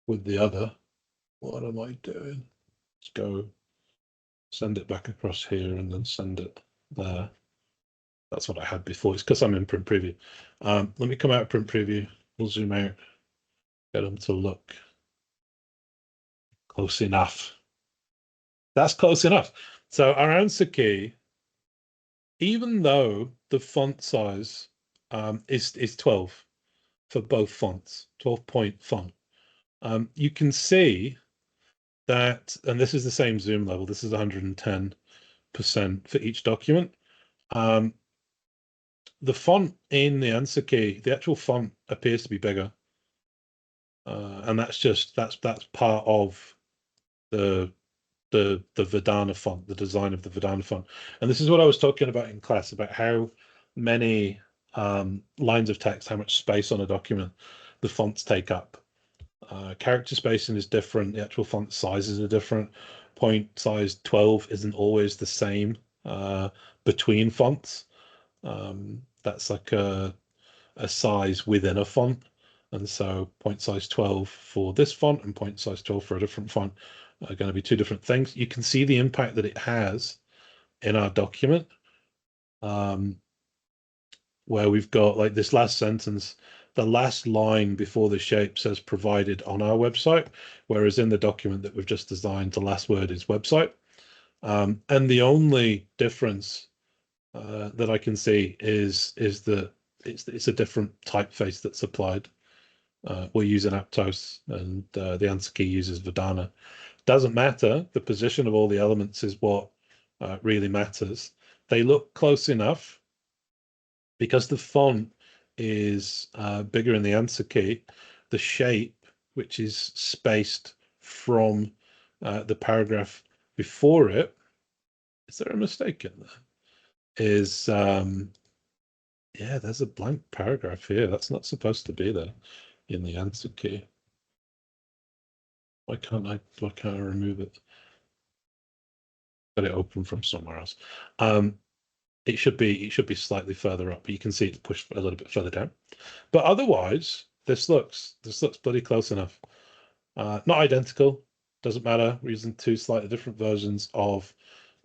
with the other. What am I doing? Let's go send it back across here and then send it there. That's what I had before. It's because I'm in print preview. Let me come out of print preview. We'll zoom out, get them to look close enough. That's close enough. So our answer key, even though the font size is 12 for both fonts, 12-point font, you can see that, and this is the same zoom level, this is 110% for each document. The font in the answer key, the actual font appears to be bigger. And that's part of the Verdana font, the design of the Verdana font. And this is what I was talking about in class, about how many lines of text, how much space on a document the fonts take up. Character spacing is different. The actual font sizes are different. Point size 12 isn't always the same between fonts. That's like a size within a font. And so point size 12 for this font and point size 12 for a different font are going to be two different things. You can see the impact that it has in our document, where we've got like this last sentence, the last line before the shape says provided on our website, whereas in the document that we've just designed, the last word is website. And the only difference that I can see is that it's a different typeface that's applied. We're using Aptos, and the answer key uses Verdana. Doesn't matter. The position of all the elements is what really matters. They look close enough because the font is bigger in the answer key. The shape, which is spaced from the paragraph before it, is there a mistake in there? Is yeah, there's a blank paragraph here. That's not supposed to be there in the answer key. Why can't I remove it? Got it open from somewhere else. It should be slightly further up, but you can see it's pushed a little bit further down. But otherwise, this looks bloody close enough. Not identical, doesn't matter. We're using two slightly different versions of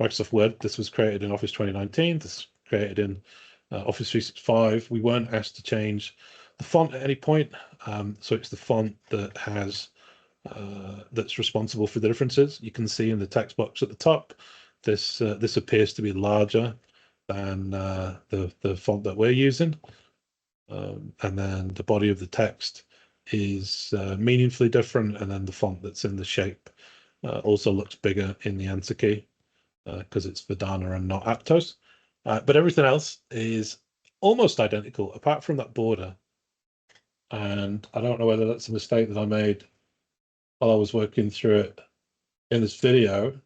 Microsoft Word. This was created in Office 2019. This was created in Office 365. We weren't asked to change the font at any point, so it's the font that has that's responsible for the differences. You can see in the text box at the top, this appears to be larger than the font that we're using, and then the body of the text is meaningfully different, and then the font that's in the shape also looks bigger in the answer key because it's Verdana and not Aptos. But everything else is almost identical apart from that border. And I don't know whether that's a mistake that I made while I was working through it in this video,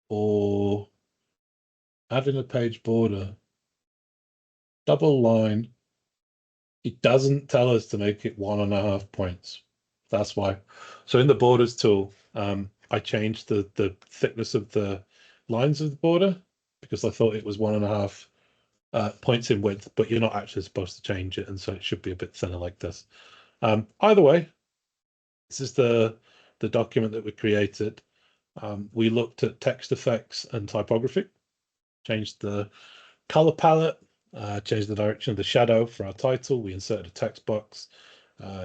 or adding a page border, double line. It doesn't tell us to make it 1.5 points. That's why. So in the borders tool, I changed the thickness of the lines of the border because I thought it was 1.5 points in width, but you're not actually supposed to change it, and so it should be a bit thinner like this. Either way, this is the the document that we created, we looked at text effects and typography, changed the color palette, changed the direction of the shadow for our title. We inserted a text box,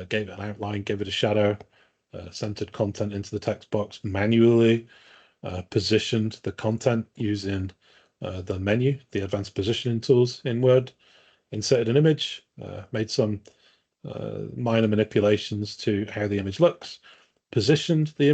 gave it an outline, gave it a shadow, centered content into the text box manually, positioned the content using the menu, the advanced positioning tools in Word, inserted an image, made some minor manipulations to how the image looks, positioned the